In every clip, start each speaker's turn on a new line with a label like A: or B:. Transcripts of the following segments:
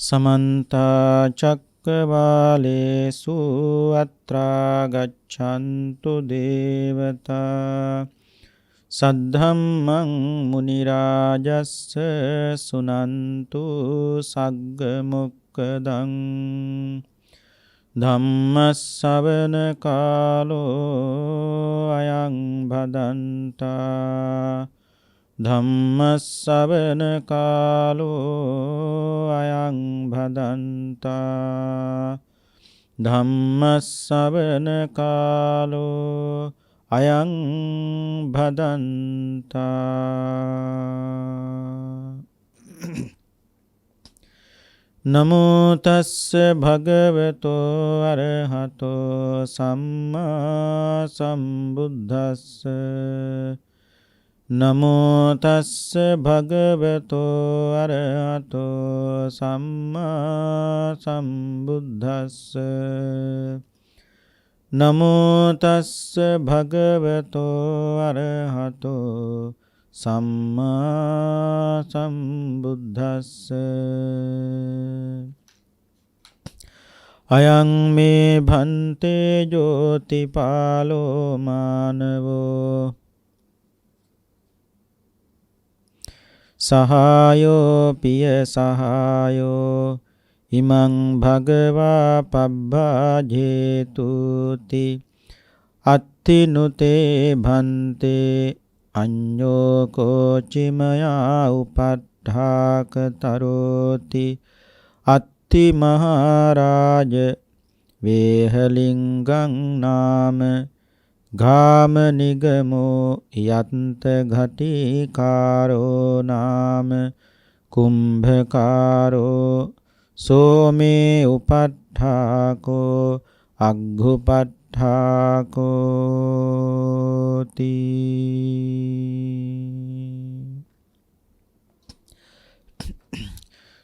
A: समन्ता चक्रवालेषु अत्रा गच्छन्तु देवता सद्धम्मं मुनिराजस्य सुनन्तु सग्गमुक्कदं धम्मश्रवण कालो अयं भदन्ता धम्मश्रवण कालो अयं भदन्ता धम्मश्रवण कालो अयं भदन्ता नमो तस्स भगवतो अरहतो सम्मा सम्बुद्धस्स नमो तस्स भगवतो अरहतो सम्मा सम्बुद्धस्स नमो तस्स भगवतो अरहतो सम्मा सम्बुद्धस्स अयं मे भन्ते ज्योतिपालो मानवो सहायो पिय सहायो इमं भगवा पब्बाजेतुति अत्तिनुते भन्ते अन्यो कोचिमया उपट्ठाकतरोति अत्ति महाराज वेहलिंगं नाम घाम निगमो यन्त घटिकारो नाम कुंभकारो सोमे उपट्ठाको अघ्घुपट्ठाकोति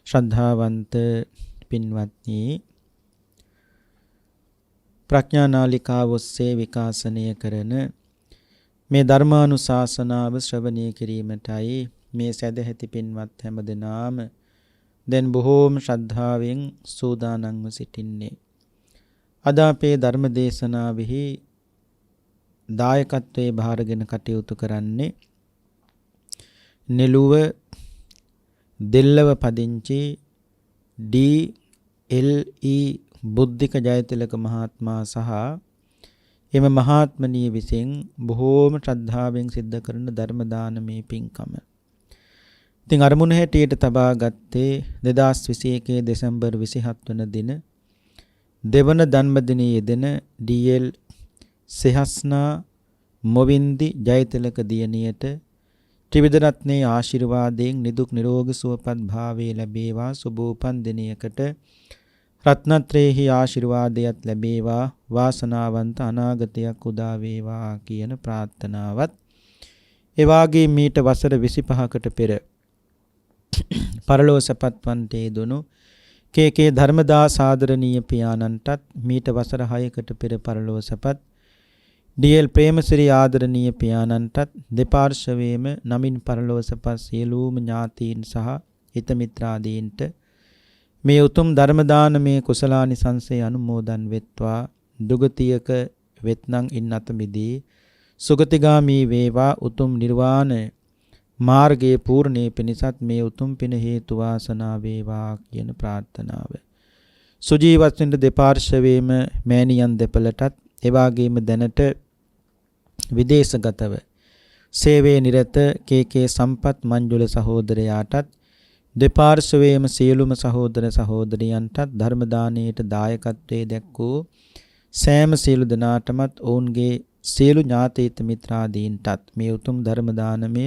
A: श्रद्धावंत पिन्वत्नी ප්‍රඥා නාලිකාව ඔස්සේ විකාශනය කරන මේ ධර්මානුශාසනාව ශ්‍රවණය කිරීමටයි මේ සදැහැති පින්වත් හැමදෙනාම දැන් බොහෝම ශ්‍රද්ධාවෙන් සූදානම්ව සිටින්නේ. අද අපේ ධර්ම දේශනාවෙහි දායකත්වයේ භාරගෙන කටයුතු කරන්නේ නෙළුව දෙල්ලව පදිංචි DLE බුද්ධික ජයතිලක මහත්මයා සහ එම මහත්මනිය විසින් බොහෝම ශ්‍රද්ධාවෙන් සිද්ධ කරන ධර්ම දානමේ පින්කම. ඉතින් අරමුණ හැටියට තබා ගත්තේ 2021 දෙසැම්බර් 27 වන දින දෙවන ධම්ම දිනයේ යෙදෙන DL සෙහස්නා මොවින්දි ජයතිලක දියණියට ත්‍රිවිධ රත්නයේ ආශිර්වාදයෙන් නිදුක් නිරෝගී සුවපත් භාවයේ ලැබේවා සුබෝපන් දිනයකට රත්නත්‍රේහි ආශිර්වාදයක් ලැබේවා වාසනාවන්ත අනාගතයක් උදා වේවා කියන ප්‍රාර්ථනාවත් එවාගේ මීට වසර 25කට පෙර පරලෝසපත්වන්ට යෙදුණු KK ධර්මදාස ආදරණීය පියාණන්ටත් මීට වසර 6කට පෙර පරලෝසපත් DL ප්‍රේමසිරි ආදරණීය පියාණන්ටත් දෙපාර්ශවයේම නමින් පරලෝසපත් සියලුම ඥාතීන් සහ හිත මිත්‍රාදීන්ට මේ උතුම් ධර්ම දානමේ කුසලානිසංසය අනුමෝදන් වෙත්වා දුගතියක වෙත්නම් ඉන්නත මිදී සුගතිගාමී වේවා උතුම් නිර්වාණ මාර්ගයේ පූර්ණේ පිණිසත් මේ උතුම් පින හේතු වාසනා වේවා කියන ප්‍රාර්ථනාව සුජීවත් වෙන දෙපාර්ශවයේම මෑණියන් දෙපළටත් එවාගේම දැනට විදේශගතව සේවයේ නිරත KK සම්පත් මංජුල සහෝදරයාටත් දෙපාර්ශවයේම සියලුම සහෝදර සහෝදරියන්ටත් ධර්ම දානයට දායකත්වයේ දැක්වූ සෑම සියලු දෙනාටමත් ඔවුන්ගේ සියලු ඥාතීත මිත්‍රාදීන්ටත් මේ උතුම් ධර්ම දානමය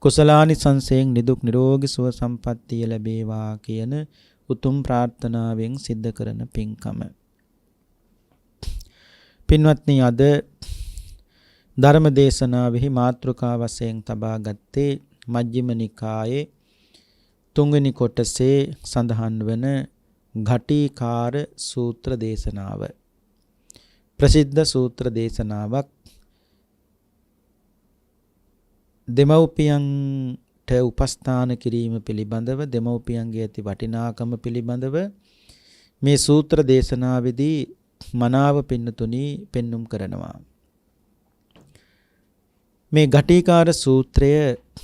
A: කුසලානිසංසයෙන් නිදුක් නිරෝගී සුව සම්පන්නිය ලැබේවා කියන උතුම් ප්‍රාර්ථනාවෙන් සිද්ධ කරන පින්කම. පින්වත්නි, අද ධර්ම දේශනාවෙහි මාතෘකා වශයෙන් තබා ගත්තේ මජ්ක්‍ධිම නිකායේ තුන්වෙනි කොටසේ සඳහන් වන ඝටිකාර සූත්‍ර දේශනාව. ප්‍රසිද්ධ සූත්‍ර දේශනාවක්. දෙමව්පියන්ට උපස්ථාන කිරීම පිළිබඳව දෙමව්පියන්ගේ ඇති වටිනාකම පිළිබඳව මේ සූත්‍ර දේශනාවේදී මනාව පින්නතුනි පෙන්눔 කරනවා. මේ ඝටිකාර සූත්‍රය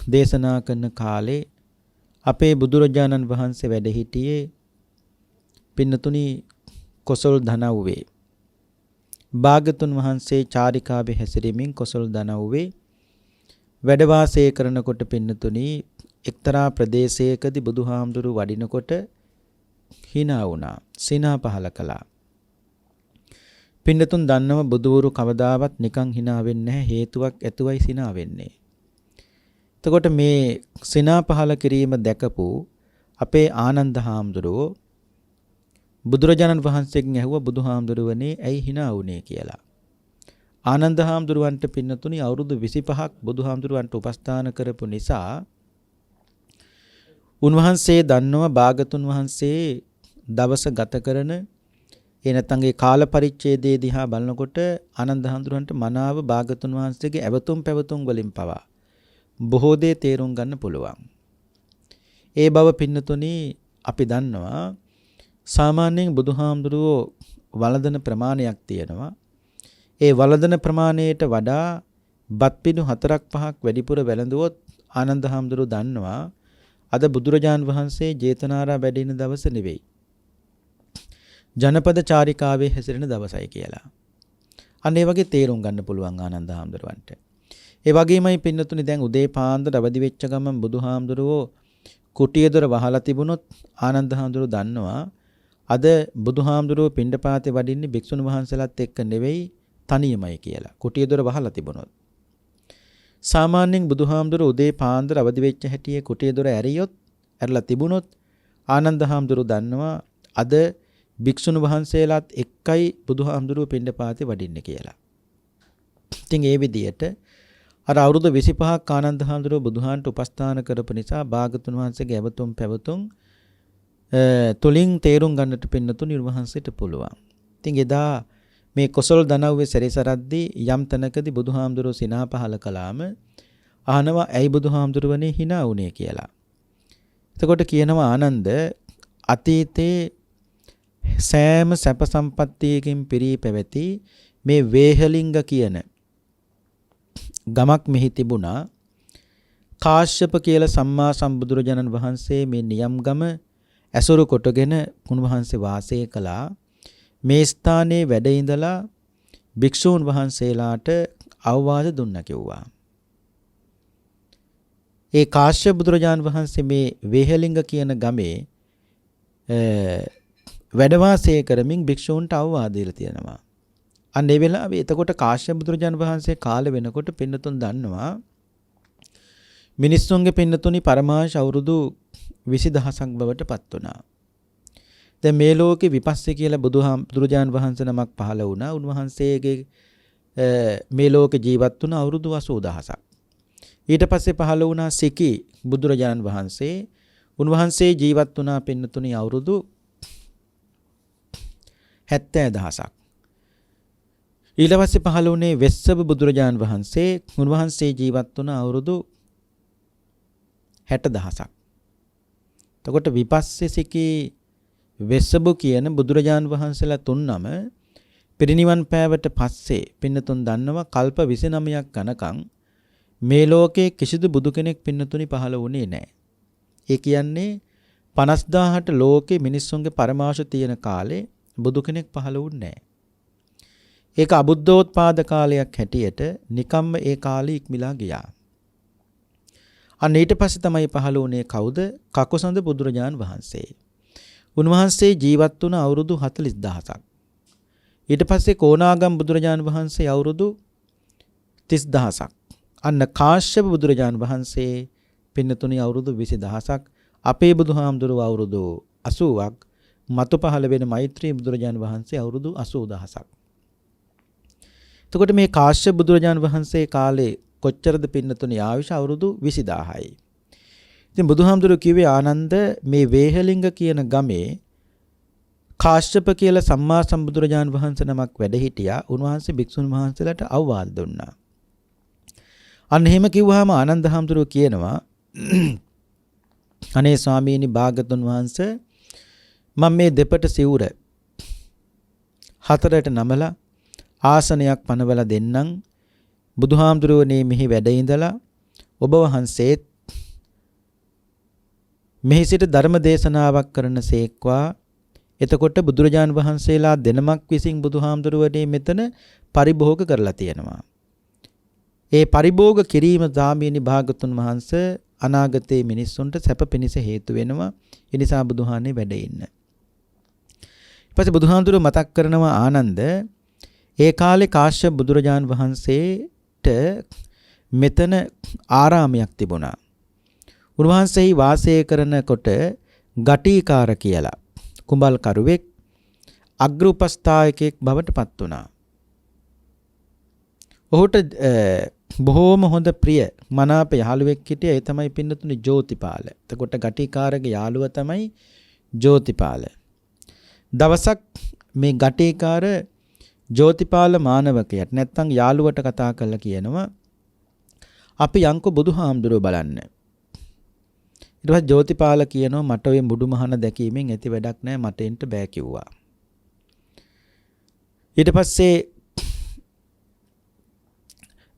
A: දේශනා කරන කාලේ අපේ බුදුරජාණන් වහන්සේ වැඩ සිටියේ පින්නතුනි කොසල් දනව්වේ. භාග්‍යතුන් වහන්සේ චාරිකාවේ හැසිරීමෙන් කොසල් දනව්වේ වැඩ වාසය කරනකොට පින්නතුනි එක්තරා ප්‍රදේශයකදී බුදුහාමුදුරු වඩිනකොට hina වුණා. සිනා පහල කළා. පින්නතුන් දන්නව බුදුවරු කවදාවත් නිකන් hina වෙන්නේ නැහැ. හේතුවක් ඇතුවයි සිනා වෙන්නේ. එතකොට මේ සිනා පහල කිරීම දැකපු අපේ ආනන්ද හාමුදුරුවෝ බුදුරජාණන් වහන්සේගෙන් ඇහුවා බුදුහාමුදුරුවනේ ඇයි hina වුනේ කියලා. ආනන්ද හාමුදුරුවන්ට පින්නතුනි අවුරුදු 25ක් බුදුහාමුදුරුවන්ට උපස්ථාන කරපු නිසා උන්වහන්සේ දන්නවා භාගතුන් වහන්සේ දවස ගත කරන එනතන්ගේ කාල පරිච්ඡේදයේ දිහා බලනකොට ආනන්ද හාමුදුරුවන්ට මනාව භාගතුන් වහන්සේගේ ඇවතුම් පැවතුම් වලින් පවා බොහෝ දේ තේරුම් ගන්න පුළුවන්. ඒ බව පින්නතුනි අපි දන්නවා සාමාන්‍යයෙන් බුදුහාමුදුරුවෝ වළඳන ප්‍රමාණයක් තියෙනවා. ඒ වළඳන ප්‍රමාණයට වඩා බත් පිඬු 4-5ක් වැඩිපුර වැළඳුවොත් ආනන්ද හාමුදුරුවෝ දන්නවා අද බුදුරජාන් වහන්සේ ජේතවනාරාම වැඩ ඉන දවස නෙවෙයි. ජනපද චාරිකාවේ හැසිරෙන දවසයි කියලා. අන්න ඒ වගේ තේරුම් ගන්න පුළුවන් ආනන්ද හාමුදුරුවන්ට. ඒ වගේමයි පින්නතුනි දැන් උදේ පාන්දර අවදි වෙච්ච ගමන් බුදුහාමුදුරුවෝ කුටිය දොර වහලා තිබුණොත් ආනන්ද හාමුදුරුවෝ දන්නවා අද බුදුහාමුදුරුවෝ පිණ්ඩපාතේ වඩින්නේ භික්ෂුන් වහන්සේලාත් එක්ක නෙවෙයි තනියමයි කියලා. කුටිය දොර වහලා තිබුණොත්. සාමාන්‍යයෙන් බුදුහාමුදුරුවෝ උදේ පාන්දර අවදි වෙච්ච හැටියේ කුටිය දොර ඇරලා තිබුණොත් ආනන්ද හාමුදුරුවෝ දන්නවා අද භික්ෂුන් වහන්සේලාත් එක්කයි බුදුහාමුදුරුවෝ පිණ්ඩපාතේ වඩින්නේ කියලා. ඉතින් ඒ විදිහට අර අවුරුදු 25ක් ආනන්ද හාමුදුරුවෝ බුදුහාන්ට උපස්ථාන කරපු නිසා භාගතුන් වහන්සේගේ ඇවතුම් පැවතුම් තුලින් තේරුම් ගන්නට පින්නතුනි උන්වහන්සේට පුළුවන්. ඉතින් එදා මේ කොසල් දනව්වේ සැරිසරද්දී යම් තැනකදී බුදුහාමුදුරුවෝ සිනා පහල කළාම අහනවා ඇයි බුදුහාමුදුරුවනේ hina වුනේ කියලා. එතකොට කියනවා ආනන්ද අතීතේ සෑම සැප සම්පත්තියකින් පිරී පැවති මේ වේහලිංග කියන ගමක් මෙහි තිබුණා. කාශ්‍යප කියලා සම්මා සම්බුදුරජාණන් වහන්සේ මේ නියම් ගම ඇසුරු කොටගෙන උන්වහන්සේ වාසය කළා. මේ ස්ථානයේ වැඩ ඉඳලා භික්ෂූන් වහන්සේලාට අවවාද දුන්නා කිව්වා. ඒ කාශ්‍යප බුදුරජාණන් වහන්සේ මේ වේහලිංග කියන ගමේ වැඩ වාසය කරමින් භික්ෂූන්ට අවවාද දීලා තියෙනවා. අන්න ඒ වෙලාවේ එතකොට කාශ්‍යප බුදුරජාණන් වහන්සේ කාලෙ වෙනකොට පින්නතුන් දන්නවා මිනිස්සුන්ගේ පින්නතුනි පරමාංශ අවුරුදු 20000ක් බවට පත් වුණා. දැන් මේ ලෝකේ විපස්සී කියලා බුදුරජාණන් වහන්සේ නමක් පහළ වුණා. උන්වහන්සේගේ මේ ලෝකේ ජීවත් වුණ අවුරුදු 80000ක්. ඊට පස්සේ පහළ වුණා සිකි බුදුරජාණන් වහන්සේ. උන්වහන්සේ ජීවත් වුණා පින්නතුනි අවුරුදු 70000ක්. ඊට පස්සේ පහළ වුණේ වෙස්සබ බුදුරජාණන් වහන්සේ. උන්වහන්සේ ජීවත් වුණ අවුරුදු 60000ක්. එතකොට විපස්සසිකී වෙස්සබ කියන බුදුරජාණන් වහන්සේලා තුන්නම පිරිනිවන් පෑවට පස්සේ පින්නතුන් දන්නවා කල්ප 29ක් යනකම් මේ ලෝකේ කිසිදු බුදු කෙනෙක් පින්නතුනි පහළ වුණේ නැහැ. ඒ කියන්නේ 50000ට ලෝකේ මිනිස්සුන්ගේ පරමාශ තියෙන කාලේ බුදු කෙනෙක් පහළ වුණේ නැහැ. ඒක අබුද්ධෝත්පාද කාලයක් හැටියට නිකම්ම ඒ කාලෙ ඉක්මලා ගියා. අන්න ඊට පස්සේ තමයි පහළ වුණේ කවුද? කකුසඳ බුදුරජාණන් වහන්සේ. උන්වහන්සේ ජීවත් වුණ අවුරුදු 40000ක්. ඊට පස්සේ කොණාගම් බුදුරජාණන් වහන්සේ අවුරුදු 30000ක්. අන්න කාශ්‍යප බුදුරජාණන් වහන්සේ පින්නතුණි අවුරුදු 20000ක්. අපේ බුදුහාමුදුරුවෝ අවුරුදු 80ක්. මතු පහළ වෙන මෛත්‍රී බුදුරජාණන් වහන්සේ අවුරුදු 80000ක්. එතකොට මේ කාශ්‍යප බුදුරජාණන් වහන්සේ කාලේ කොච්චරද පින්නතුණි ආයුෂ අවුරුදු 20000යි. ඉතින් බුදුහාමුදුරුවෝ කිව්වේ ආනන්ද මේ වේහලිංග කියන ගමේ කාශ්‍යප කියලා සම්මා සම්බුදුරජාණන් වහන්සේ නමක් වැඩ හිටියා. උන්වහන්සේ භික්ෂුන් වහන්සේලාට අවවාද දුන්නා. අන්න එහෙම කිව්වහම ආනන්ද හාමුදුරුවෝ කියනවා අනේ ස්වාමීනි භාගතුන් වහන්සේ මම මේ දෙපට සිවුර හතරට නමලා ආසනයක් පනවලා දෙන්නම්. බුදුහාමුදුරුවනේ මෙහි වැඩ ඉඳලා ඔබ වහන්සේත් මෙහි සිට ධර්ම දේශනාවක් කරන සේක්වා. එතකොට බුදුරජාන් වහන්සේලා දෙනමක් විසින් බුදුහාමුදුරුවනේ මෙතන පරිභෝග කරලා තියෙනවා. ඒ පරිභෝග කිරීම ස්වාමීනි භාගතුන් වහන්සේ අනාගතයේ මිනිස්සුන්ට සැප පිණිස හේතු වෙනවා. ඒ නිසා බුදුහානේ වැඩ ඉන්න. ඊපස්සේ බුදුහාමුදුරුවෝ මතක් කරනවා ආනන්ද ඒ කාලේ කාශ්‍යප බුදුරජාන් වහන්සේට මෙතන ආරාමයක් තිබුණා. උන්වහන්සේ වාසය කරනකොට ගටිකාර කියලා කුඹල් කරුවෙක් අග්‍ර උපස්ථායකෙක් බවට පත් වුණා. ඔහුට බොහෝම හොඳ ප්‍රිය මනාප යාළුවෙක් හිටියා. ඒ තමයි පින්නතුනි ජෝතිපාල. එතකොට ගටිකාරගේ යාළුවා තමයි ජෝතිපාල. දවසක් මේ ගටිකාර ජෝතිපාල මානවකයට නැත්තම් යාළුවට කතා කරලා කියනවා අපි යන්කෝ බුදුහාමුදුරුවෝ බලන්න. ඊට පස්සේ ජෝතිපාල කියනවා මට ඔය මුඩුමහන දැකීමෙන් ඇති වැඩක් නැහැ මට එන්න බෑ කිව්වා. ඊට පස්සේ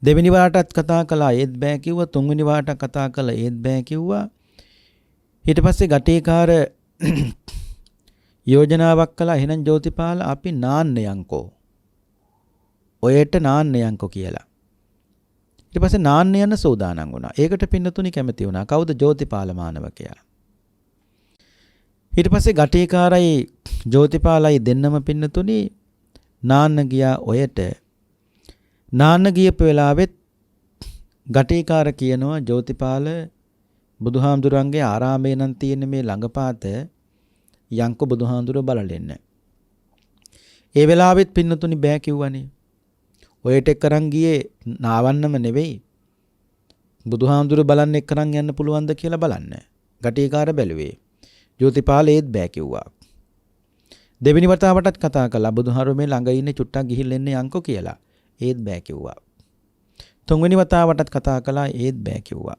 A: දෙවෙනි වාරටත් කතා කළා ඒත් බෑ කිව්වා. තුන්වෙනි වාරට කතා කළා ඒත් බෑ කිව්වා. ඊට පස්සේ ගටේකාර යෝජනාවක් කළා එහෙනම් ජෝතිපාල අපි නාන්න යන්කෝ. ඔයට නාන්න යන්කෝ කියලා. ඊට පස්සේ නාන්න යන සෝදානම් වුණා. ඒකට පින්නතුනි කැමති වුණා. කවුද? ජෝතිපාල මානවකයා. ඊට පස්සේ ගටේකාරයි ජෝතිපාලයි දෙන්නම පින්නතුනි නාන්න ගියා ඔයට. නාන්න ගියපු වෙලාවෙත් ගටේකාර කියනවා ජෝතිපාල බුදුහාමුදුරන්ගේ ආරාමේ නම් තියෙන මේ ළඟපාත යන්කෝ බුදුහාමුදුරුවෝ බලලෙන්න. ඒ වෙලාවෙත් පින්නතුනි බෑ කිව්වනේ. ඔයට එක්කරන් ගියේ නාවන්නම නෙවෙයි. බුදුහාමුදුරුවෝ බලන්න එක්කරන් යන්න පුළුවන්ද කියලා බලන්න. ගටේකාර බැලුවේ. ජෝතිපාල ඒත් බෑ කිව්වා. දෙවෙනි වතාවටත් කතා කළා බුදුහාමුදුරුවෝ මේ ළඟ ඉන්නේ චුට්ටක් ගිහිල්ලා එන්න යන්කෝ කියලා. ඒත් බෑ කිව්වා. තුන්වෙනි වතාවටත් කතා කළා ඒත් බෑ කිව්වා.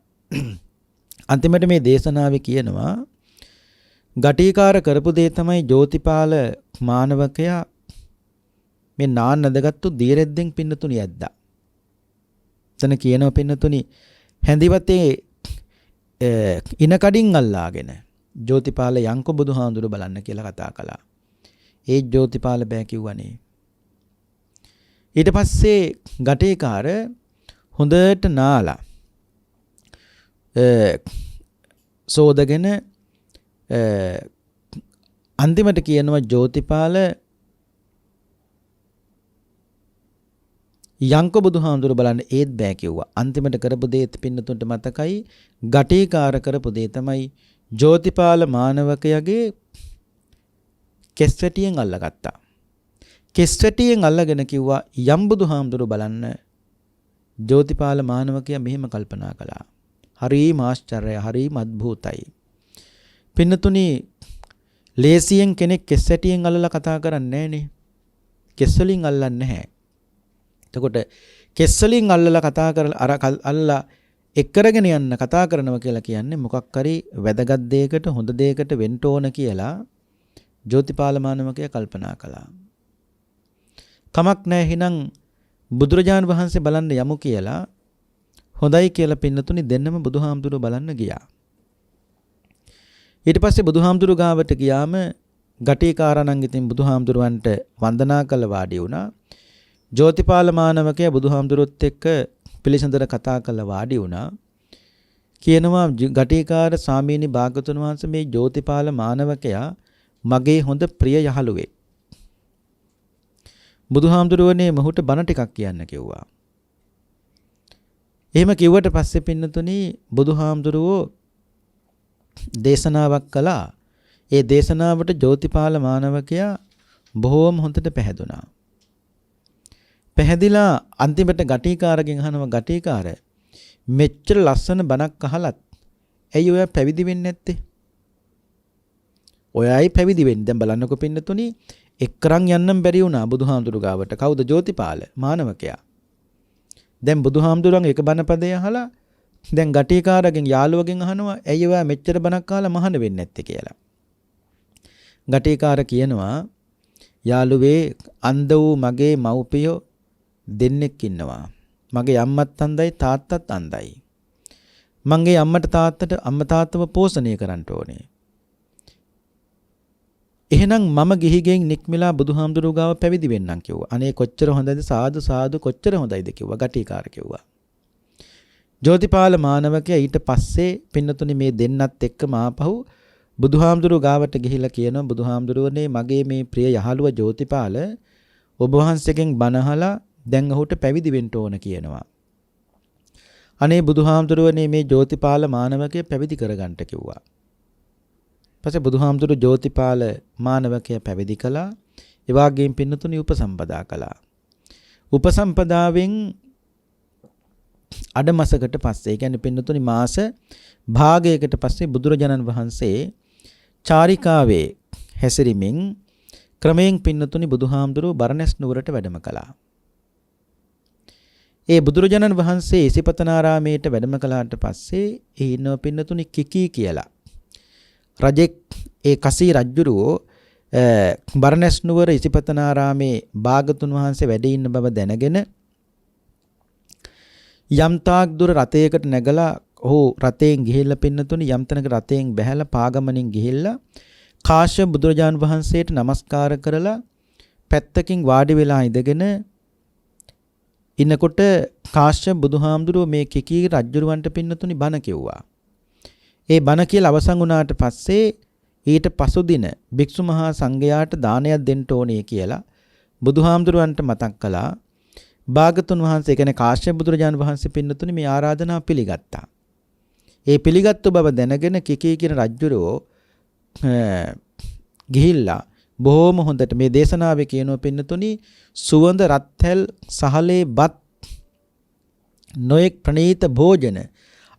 A: අන්තිමට මේ දේශනාවේ කියනවා ගටිකාර කරපු දේ තමයි ජෝතිපාල මානවකයා මේ නාන්න නැදගත්තු දීරෙද්දෙන් පින්නතුණි ඇද්දා. එතන කියනවා පින්නතුණි හැඳිවතේ ඉන කඩින් අල්ලාගෙන ජෝතිපාල යන්කෝ බුදුහාඳුරු බලන්න කියලා කතා කළා. ඒ ජෝතිපාල බෑ කිව්වනේ. ඊට පස්සේ ගටේකාර හොඳට නාලා සෝදගෙන අන්තිමට කියනවා ජෝතිපාල යන්කෝ බුදුහාඳුරු බලන්න ඒත් බෑ කිව්වා. අන්තිමට කරපු දේ පින්නතුන්ට මතකයි. ගටේකාර කරපු දේ තමයි ජෝතිපාල මානවකයාගේ කෙස්වැටියෙන් අල්ලගත්තා. කෙස්වැටියෙන් අල්ලගෙන කිව්වා යම් බුදුහාඳුරු බලන්න. ජෝතිපාල මානවකයා මෙහෙම කල්පනා කළා. හරිම ආශ්චර්යයි, හරිම අద్භූතයි. පින්නතුනි ලේසියෙන් කෙනෙක් කෙස්වැටියෙන් අල්ලලා කතා කරන්නේ නැහනේ. කෙස් වලින් අල්ලන්නේ නැහැ. එතකොට කෙස් වලින් අල්ලලා කතා කරලා අර අල්ලලා එක්කරගෙන යන්න කතා කරනවා කියලා කියන්නේ මොකක් හරි වැදගත් දෙයකට හොඳ දෙයකට වෙන්න ඕන කියලා ජෝතිපාල මානවකයා කල්පනා කළා. කමක් නැහැ එහෙනම් බුදුරජාණන් වහන්සේ බලන්න යමු කියලා හොඳයි කියලා පින්නතුනි දෙන්නම බුදුහාමුදුරුවෝ බලන්න ගියා. ඊට පස්සේ බුදුහාමුදුරුවෝ ගාවට ගියාම ගටේකාරණන් ඉතින් බුදුහාමුදුරුවන්ට වන්දනා කළ වාඩි වුණා. ජෝතිපාල මානවකයා බුදුහාමුදුරුවොත් එක්ක පිළිසඳර කතා කළ වාඩි වුණා. කියනවා ගටේකාර ස්වාමීනි භාගතුන් වහන්සේ මේ ජෝතිපාල මානවකයා මගේ හොඳ ප්‍රිය යහළුවෙක්. බුදුහාමුදුරුවනේ මොහුට බණ ටිකක් කියන්න කිව්වා. එහෙම කිව්වට පස්සේ පින්නතුනි බුදුහාමුදුරුවෝ දේශනාවක් කළා. ඒ දේශනාවට ජෝතිපාල මානවකයා බොහෝම හොඳට පැහැදුනා. පැහැදිලා අන්තිමට ගටේකාරගෙන් අහනවා ගටේකාර මෙච්චර ලස්සන බණක් අහලත් ඇයි ඔයා පැවිදි වෙන්නේ නැත්තේ? ඔයයි පැවිදි වෙන්නේ. දැන් බලන්නකො පින්නතුනි එක්කරන් යන්නම් බැරි වුණා බුදුහාමුදුරු ගාවට. කවුද? ජෝතිපාල මානවකයා. දැන් බුදුහාමුදුරන් එක බණ පදේ අහලා දැන් ගටිකාරගෙන් යාළුවගෙන් අහනවා ඇයි ඔයා මෙච්චර බණක් කාලා මහාන වෙන්නේ නැත්තේ කියලා. ගටිකාර කියනවා යාළුවේ අන්ධ වූ මගේ මව්පියෝ දෙන්නෙක් ඉන්නවා. මගේ අම්මත් අන්ධයි තාත්තත් අන්ධයි. මගේ අම්මට තාත්තට අම්මා තාත්තව පෝෂණය කරන්න ඕනේ. එහෙනම් මම ගිහිගෙන් නික්මිලා බුදුහාමුදුරුවෝ ගාව පැවිදි වෙන්නම් කිව්වා. අනේ කොච්චර හොඳද සාදු සාදු කොච්චර හොඳයිද කිව්වා ගටිකාර කිව්වා. ජෝතිපාල මානවකයා ඊට පස්සේ පින්නතුනි මේ දෙන්නත් එක්කම ආපහු බුදුහාමුදුරුවෝ ගාවට ගිහිලා කියනවා බුදුහාමුදුරුවනේ මගේ මේ ප්‍රිය යහළුවා ජෝතිපාල ඔබ වහන්සේගෙන් බණ අහලා දැන් ඔහුට පැවිදි වෙන්න ඕන කියනවා. අනේ බුදුහාමුදුරුවනේ මේ ජෝතිපාල මානවකයා පැවිදි කරගන්න කිව්වා. පස්සේ බුදුහාමුදුරුවෝ ජෝතිපාල මානවකයා පැවිදි කළා. ඒ වගේම පින්නතුනි උපසම්පදා කළා. උපසම්පදාවෙන් අඩමසකට පස්සේ කියන්නේ පින්නතුනි මාස භාගයකට පස්සේ බුදුරජාණන් වහන්සේ චාරිකාවේ හැසිරීමෙන් ක්‍රමයෙන් පින්නතුනි බුදුහාමුදුරුවෝ බරණැස් නුවරට වැඩම කළා. ඒ බුදුරජාණන් වහන්සේ ඉසිපතනාරාමයට වැඩම කළාට පස්සේ ඒ ඉන්නව පින්නතුනි කිකී කියලා රජෙක් ඒ කසී රජුරෝ බරණැස් නුවර ඉසිපතනාරාමේ භාගතුන් වහන්සේ වැඩ ඉන්න බව දැනගෙන යම් තාක් දුර රථයකට නැගලා ඔහු රථයෙන් ගිහිල්ලා පින්නතුනි යම් තැනක රථයෙන් බැහැලා පාගමනින් ගිහිල්ලා කාශ්‍යප බුදුරජාණන් වහන්සේට নমස්කාර කරලා පැත්තකින් වාඩි වෙලා ඉඳගෙන ඉන්නකොට කාශ්‍යප බුදුහාමුදුරුවෝ මේ කිකී රජුරවන්ට පින්නතුනි බණ කිව්වා. ඒ බණ කියලා අවසන් වුණාට පස්සේ ඊට පසු දින භික්ෂු මහා සංඝයාට දානයක් දෙන්න ඕනේ කියලා බුදුහාමුදුරුවන්ට මතක් කළා. භාගතුන් වහන්සේ කියන්නේ කාශ්‍යප බුදුරජාණන් වහන්සේ පින්නතුනි මේ ආරාධනාව පිළිගත්තා. ඒ පිළිගත්තු බව දැනගෙන කිකී කියන රජුරෝ ගිහිල්ලා බොහොම හොඳට මේ දේශනාවේ කියනවා පින්නතුනි සුවඳ රත්හැල් සහලේ බත් නොයෙක් ප්‍රණීත භෝජන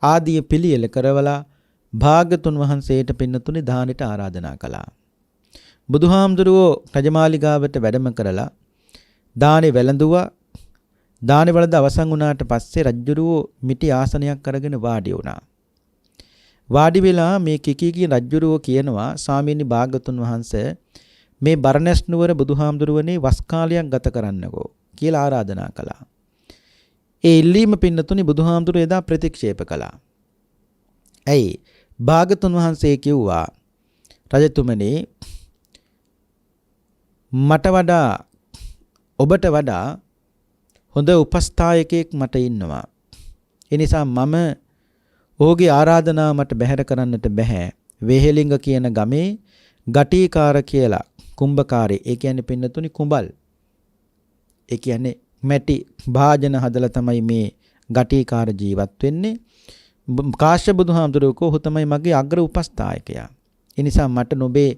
A: ආදී පිළියෙල කරවලා භාගතුන් වහන්සේට පින්නතුනි දානෙට ආරාධනා කළා. බුදුහාමුදුරුවෝ රජමාලිගාවට වැඩම කරලා දානේ වැළඳුවා. දානේ වලද අවසන් වුණාට පස්සේ රජුරුවෝ මිටි ආසනයක් අරගෙන වාඩි වුණා. වාඩි වෙලා මේ කිකී කියන රජුරුවෝ කියනවා ස්වාමීනි භාගතුන් වහන්සේ මේ බරණැස් නුවර බුදුහාමුදුරුවනේ වස් කාලයක් ගත කරන්නකෝ කියලා ආරාධනා කළා. ඒ ඉල්ලීම පින්නතුනි බුදුහාමුදුරුවෝ එදා ප්‍රතික්ෂේප කළා. ඇයි? භාගතුන් වහන්සේ කිව්වා රජතුමනි මට වඩා ඔබට වඩා හොඳ උපස්ථායකයෙක් මට ඉන්නවා. ඒ නිසා මම ඔහුගේ ආරාධනාව මට බැහැර කරන්නට බෑ. වේහෙලිංග කියන ගමේ ගටිකාර කියලා කුඹකාරේ ඒ කියන්නේ පින්නතුනි කුඹල්. ඒ කියන්නේ මැටි භාජන හදලා තමයි මේ ගටිකාර ජීවත් වෙන්නේ. කාශ්‍යප බුදුහාමුදුරුවෝ ඔහු තමයි මගේ අග්‍ර උපස්ථායකයා. ඒ නිසා මට නොබේ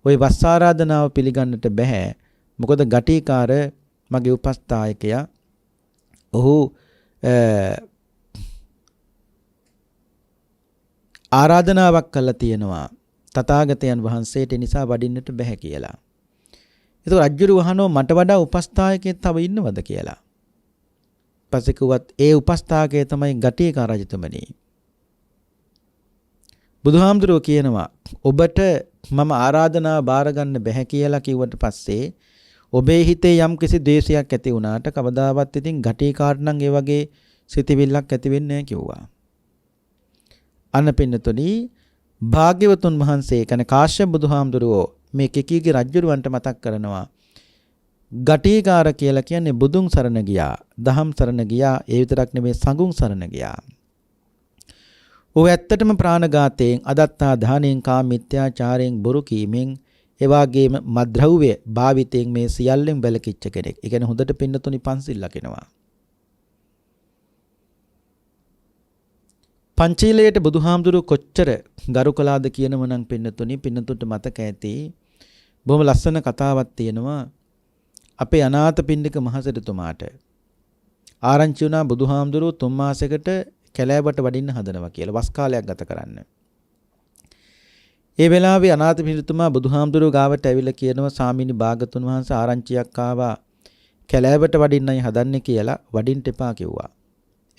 A: ওই වස් ආරාධනාව පිළිගන්නට බෑ. මොකද ගටිකාර මගේ උපස්ථායකයා. ඔහු ආරාධනාවක් කළා තියෙනවා තථාගතයන් වහන්සේට නිසා වඩින්නට බෑ කියලා. ඒක රජුරු වහනෝ මට වඩා උපස්ථායකයෙක් තව ඉන්නවද කියලා. පස්සේ කිව්වත් ඒ උපස්ථායකය තමයි ගටිකාර රජතුමනි. බුදුහාමුදුරුවෝ කියනවා ඔබට මම ආරාධනාව බාර ගන්න බෑ කියලා කිව්වට පස්සේ ඔබේ හිතේ යම් කිසි ද්වේෂයක් ඇති වුණාට කවදාවත් ඉතින් ගටිකාට නම් ඒ වගේ සිතවිල්ලක් ඇති වෙන්නේ නැහැ කිව්වා. අන්න පින්නතුනි භාග්‍යවතුන් වහන්සේ කියන්නේ කාශ්‍යප බුදුහාමුදුරුවෝ මේ කිකීගේ රජුරවන්ට මතක් කරනවා ගටිකාර කියලා කියන්නේ බුදුන් සරණ ගියා, දහම් සරණ ගියා, ඒ විතරක් නෙමෙයි සංඝුන් සරණ ගියා. ඔය ඇත්තටම ප්‍රාණඝාතයෙන්, අදත්තා දානෙන්, කාමීත්‍යාචාරයෙන්, බොරු කීමෙන්, ඒ වගේම මද්ද්‍රව්‍ය භාවිතයෙන් මේ සියල්ලෙන් වැළකීච්ච කෙනෙක්. ඒ කියන්නේ හොඳට පින්නතුනි පන්සිල් ලකිනවා. පංචීලයට බුදුහාමුදුරුවෝ කොච්චර ගරු කළාද කියනම නම් පින්නතුන්ට මතක ඇති. බොහොම ලස්සන කතාවක් තියෙනවා. අපේ අනාථපිණ්ඩික මහසිරතුමාට ආරංචි වුණා බුදුහාමුදුරුවෝ 3 මාසයකට කැලෑවට වඩින්න හදනවා කියලා වස් කාලයක් ගත කරන්න. ඒ වෙලාවේ අනාථපිණ්ඩිකතුමා බුදුහාමුදුරුවෝ ගාවට ඇවිල්ලා කියනවා ස්වාමීනි භාගතුන් වහන්සේ ආරංචියක් ආවා කැලෑවට වඩින්නයි හදන්නේ කියලා වඩින්න එපා කිව්වා.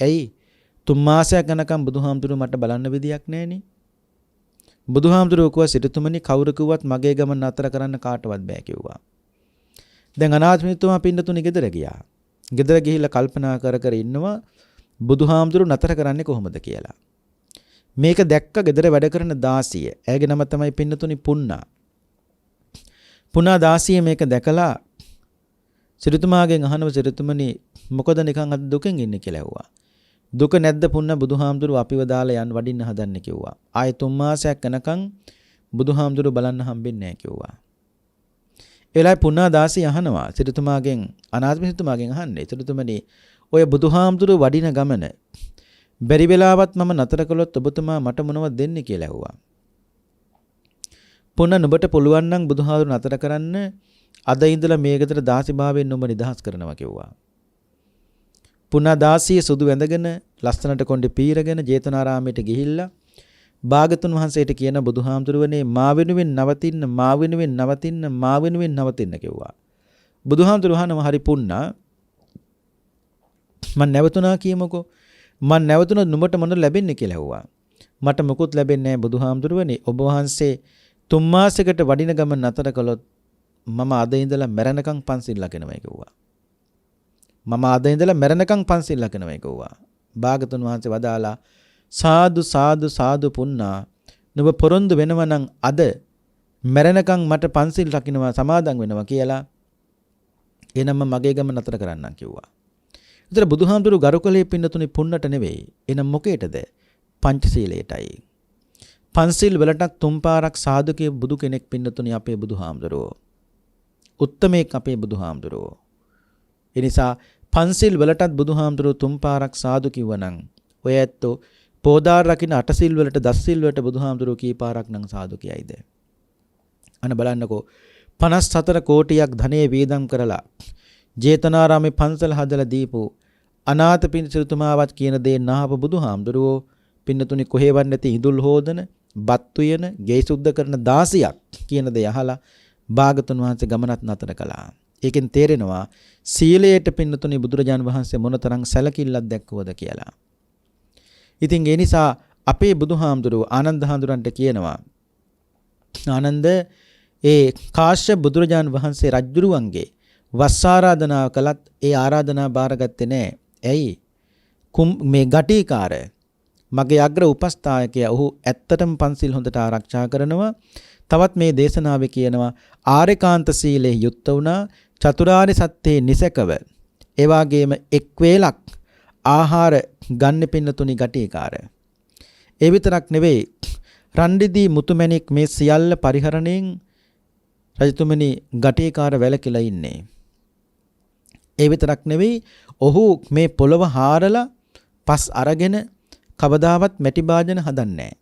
A: ඇයි? 3 මාසයක් යනකම් බුදුහාමුදුරුවෝ මට බලන්න විදියක් නැහෙනේ. බුදුහාමුදුරුවෝ කිව්වා සිටුතුමනි කවුරු කිව්වත් මගේ ගමන නතර කරන්න කාටවත් බෑ කිව්වා. දැන් අනාථමිතුමා පින්නතුනි ගෙදර ගියා. ගෙදර ගිහිල්ලා කල්පනා කර කර ඉන්නවා බුදුහාමුදුරුවෝ නතර කරන්නේ කොහොමද කියලා. මේක දැක්ක ගෙදර වැඩ කරන දාසිය. ඇයගේ නම තමයි පින්නතුනි පුන්නා. පුනා දාසිය මේක දැකලා සිටුතුමාගෙන් අහනවා සිටුතුමනි මොකද නිකන් අද දුකෙන් ඉන්නේ කියලා ඇහුවා. දුක නැද්ද පුන්න බුදුහාමුදුරුවෝ අපිව දාලා යන් වඩින්න හදන්නේ කිව්වා. ආයෙ 3 මාසයක් යනකම් බුදුහාමුදුරුවෝ බලන්න හම්බෙන්නේ නැහැ කිව්වා. ඒ වෙලාවේ පුන්නා දාසිය අහනවා සිටුතුමාගෙන් අනාථ සිටුතුමාගෙන් අහන්නේ සිටුතුමනි ඔය බුදුහාමුදුරුවෝ වඩින ගමන බැරි වෙලාවත් මම නතර කළොත් ඔබතුමා මට මොනවද දෙන්නේ කියලා ඇහුවා. පුන්න නුඹට පුළුවන් නම් බුදුහාමුදුරුවෝ නතර කරන්න අද ඉඳලා මේ ගෙදර දාසිභාවයෙන් නුඹ නිදහස් කරනවා කිව්වා. පුනා දාසිය සුදු වැඳගෙන ලස්සනට කොණ්ඩේ පීරගෙන ජේතවනාරාමයට ගිහිල්ලා භාගතුන් වහන්සේට කියන බුදුහාමුදුරුවනේ මා වෙනුවෙන් නවතින්න කිව්වා. බුදුහාමුදුරුවෝ අහනවා හරි පුන්නා මන් නැවතුණා කියමුකෝ. මන් නැවතුණොත් නුඹට මොනවද ලැබෙන්නේ කියලා ඇහුවා. මට මොකුත් ලැබෙන්නේ නැහැ බුදුහාමුදුරුවනේ. ඔබ වහන්සේ 3 මාසයකට වඩින ගමන නතර කළොත් මම අද ඉඳලා මැරෙනකම් පන්සිල් ලකිනවා කිව්වා. මම අද ඉඳලා මැරෙනකම් පන්සිල් ලකිනවා කිව්වා. භාගතුන් වහන්සේ වදාලා සාදු පුන්නා නුඹ පොරොන්දු වෙනවා නම් අද මැරෙනකම් මට පන්සිල් ලකිනවා සමාදන් වෙනවා කියලා එනම මගේ ගමන නතර කරන්නම් කිව්වා. ඒතර බුදුහාමුදුරු ගරුකලේ පින්නතුනි පුන්නට නෙවෙයි. එනම් මොකේටද? පංචශීලයටයි. පන්සිල් වලට 3 පාරක් සාදු කිය බුදු කෙනෙක් පින්නතුනි අපේ බුදුහාමුදුරුවෝ. උත්තමේක් අපේ බුදුහාමුදුරුවෝ. ඒ නිසා පන්සිල් වලටත් බුදුහාමුදුරුවෝ 3 පාරක් සාදු කිව්වනම් ඔය ඇත්තෝ පෝදාර රකින්න 8 සිල් වලට 10 සිල් වලට බුදුහාමුදුරුවෝ කී පාරක් නම් සාදු කියයිද? අන බලන්නකෝ 54 කෝටියක් ධනෙ වේදම් කරලා ජේතවනාරාමේ පන්සල හදලා දීපු අනාථ පිණිසිතුමාවත් කියන දේ නාහප බුදුහාමුදුරුවෝ පින්නතුනි කොහෙවත් නැති ඉඳුල් හෝදන, බත් උයන, ගේ සුද්ධ කරන 16ක් කියන දේ අහලා භාගතුන් වහන්සේ ගමනත් නතර කළා. ඒකෙන් තේරෙනවා සීලයට පින්නතුනි බුදුරජාන් වහන්සේ මොනතරම් සැලකිල්ලක් දැක්වුවද කියලා. ඉතින් ඒ නිසා අපේ බුදුහාමුදුරුවෝ ආනන්ද හාමුදුරන්ට කියනවා ආනන්ද ඒ කාශ්‍යප බුදුරජාන් වහන්සේ රජුරුවන්ගේ වස් ආරාධනාව කළත් ඒ ආරාධනාව බාරගත්තේ නැහැ. ඇයි? මේ ගටිකාර මගේ අග්‍ර උපස්ථායකයා ඔහු ඇත්තටම පන්සිල් හොඳට ආරක්ෂා කරනවා. තවත් මේ දේශනාවේ කියනවා ආරේකාන්ත සීලේ යුක්ත වුණා චතුරාර්ය සත්‍යයේ නිසකව ඒ වගේම එක් වේලක් ආහාර ගන්න පින්නතුනි ගටිකාර. ඒ විතරක් නෙවෙයි රණ්ඩිදී මුතුමැණික් මේ සියල්ල පරිහරණයෙන් රජතුමනි ගටිකාර වැළකීලා ඉන්නේ. ඒ විතරක් නෙවෙයි ඔහු මේ පොළව හාරලා පස් අරගෙන කවදාවත් මැටි භාජන හදන්නේ නැහැ.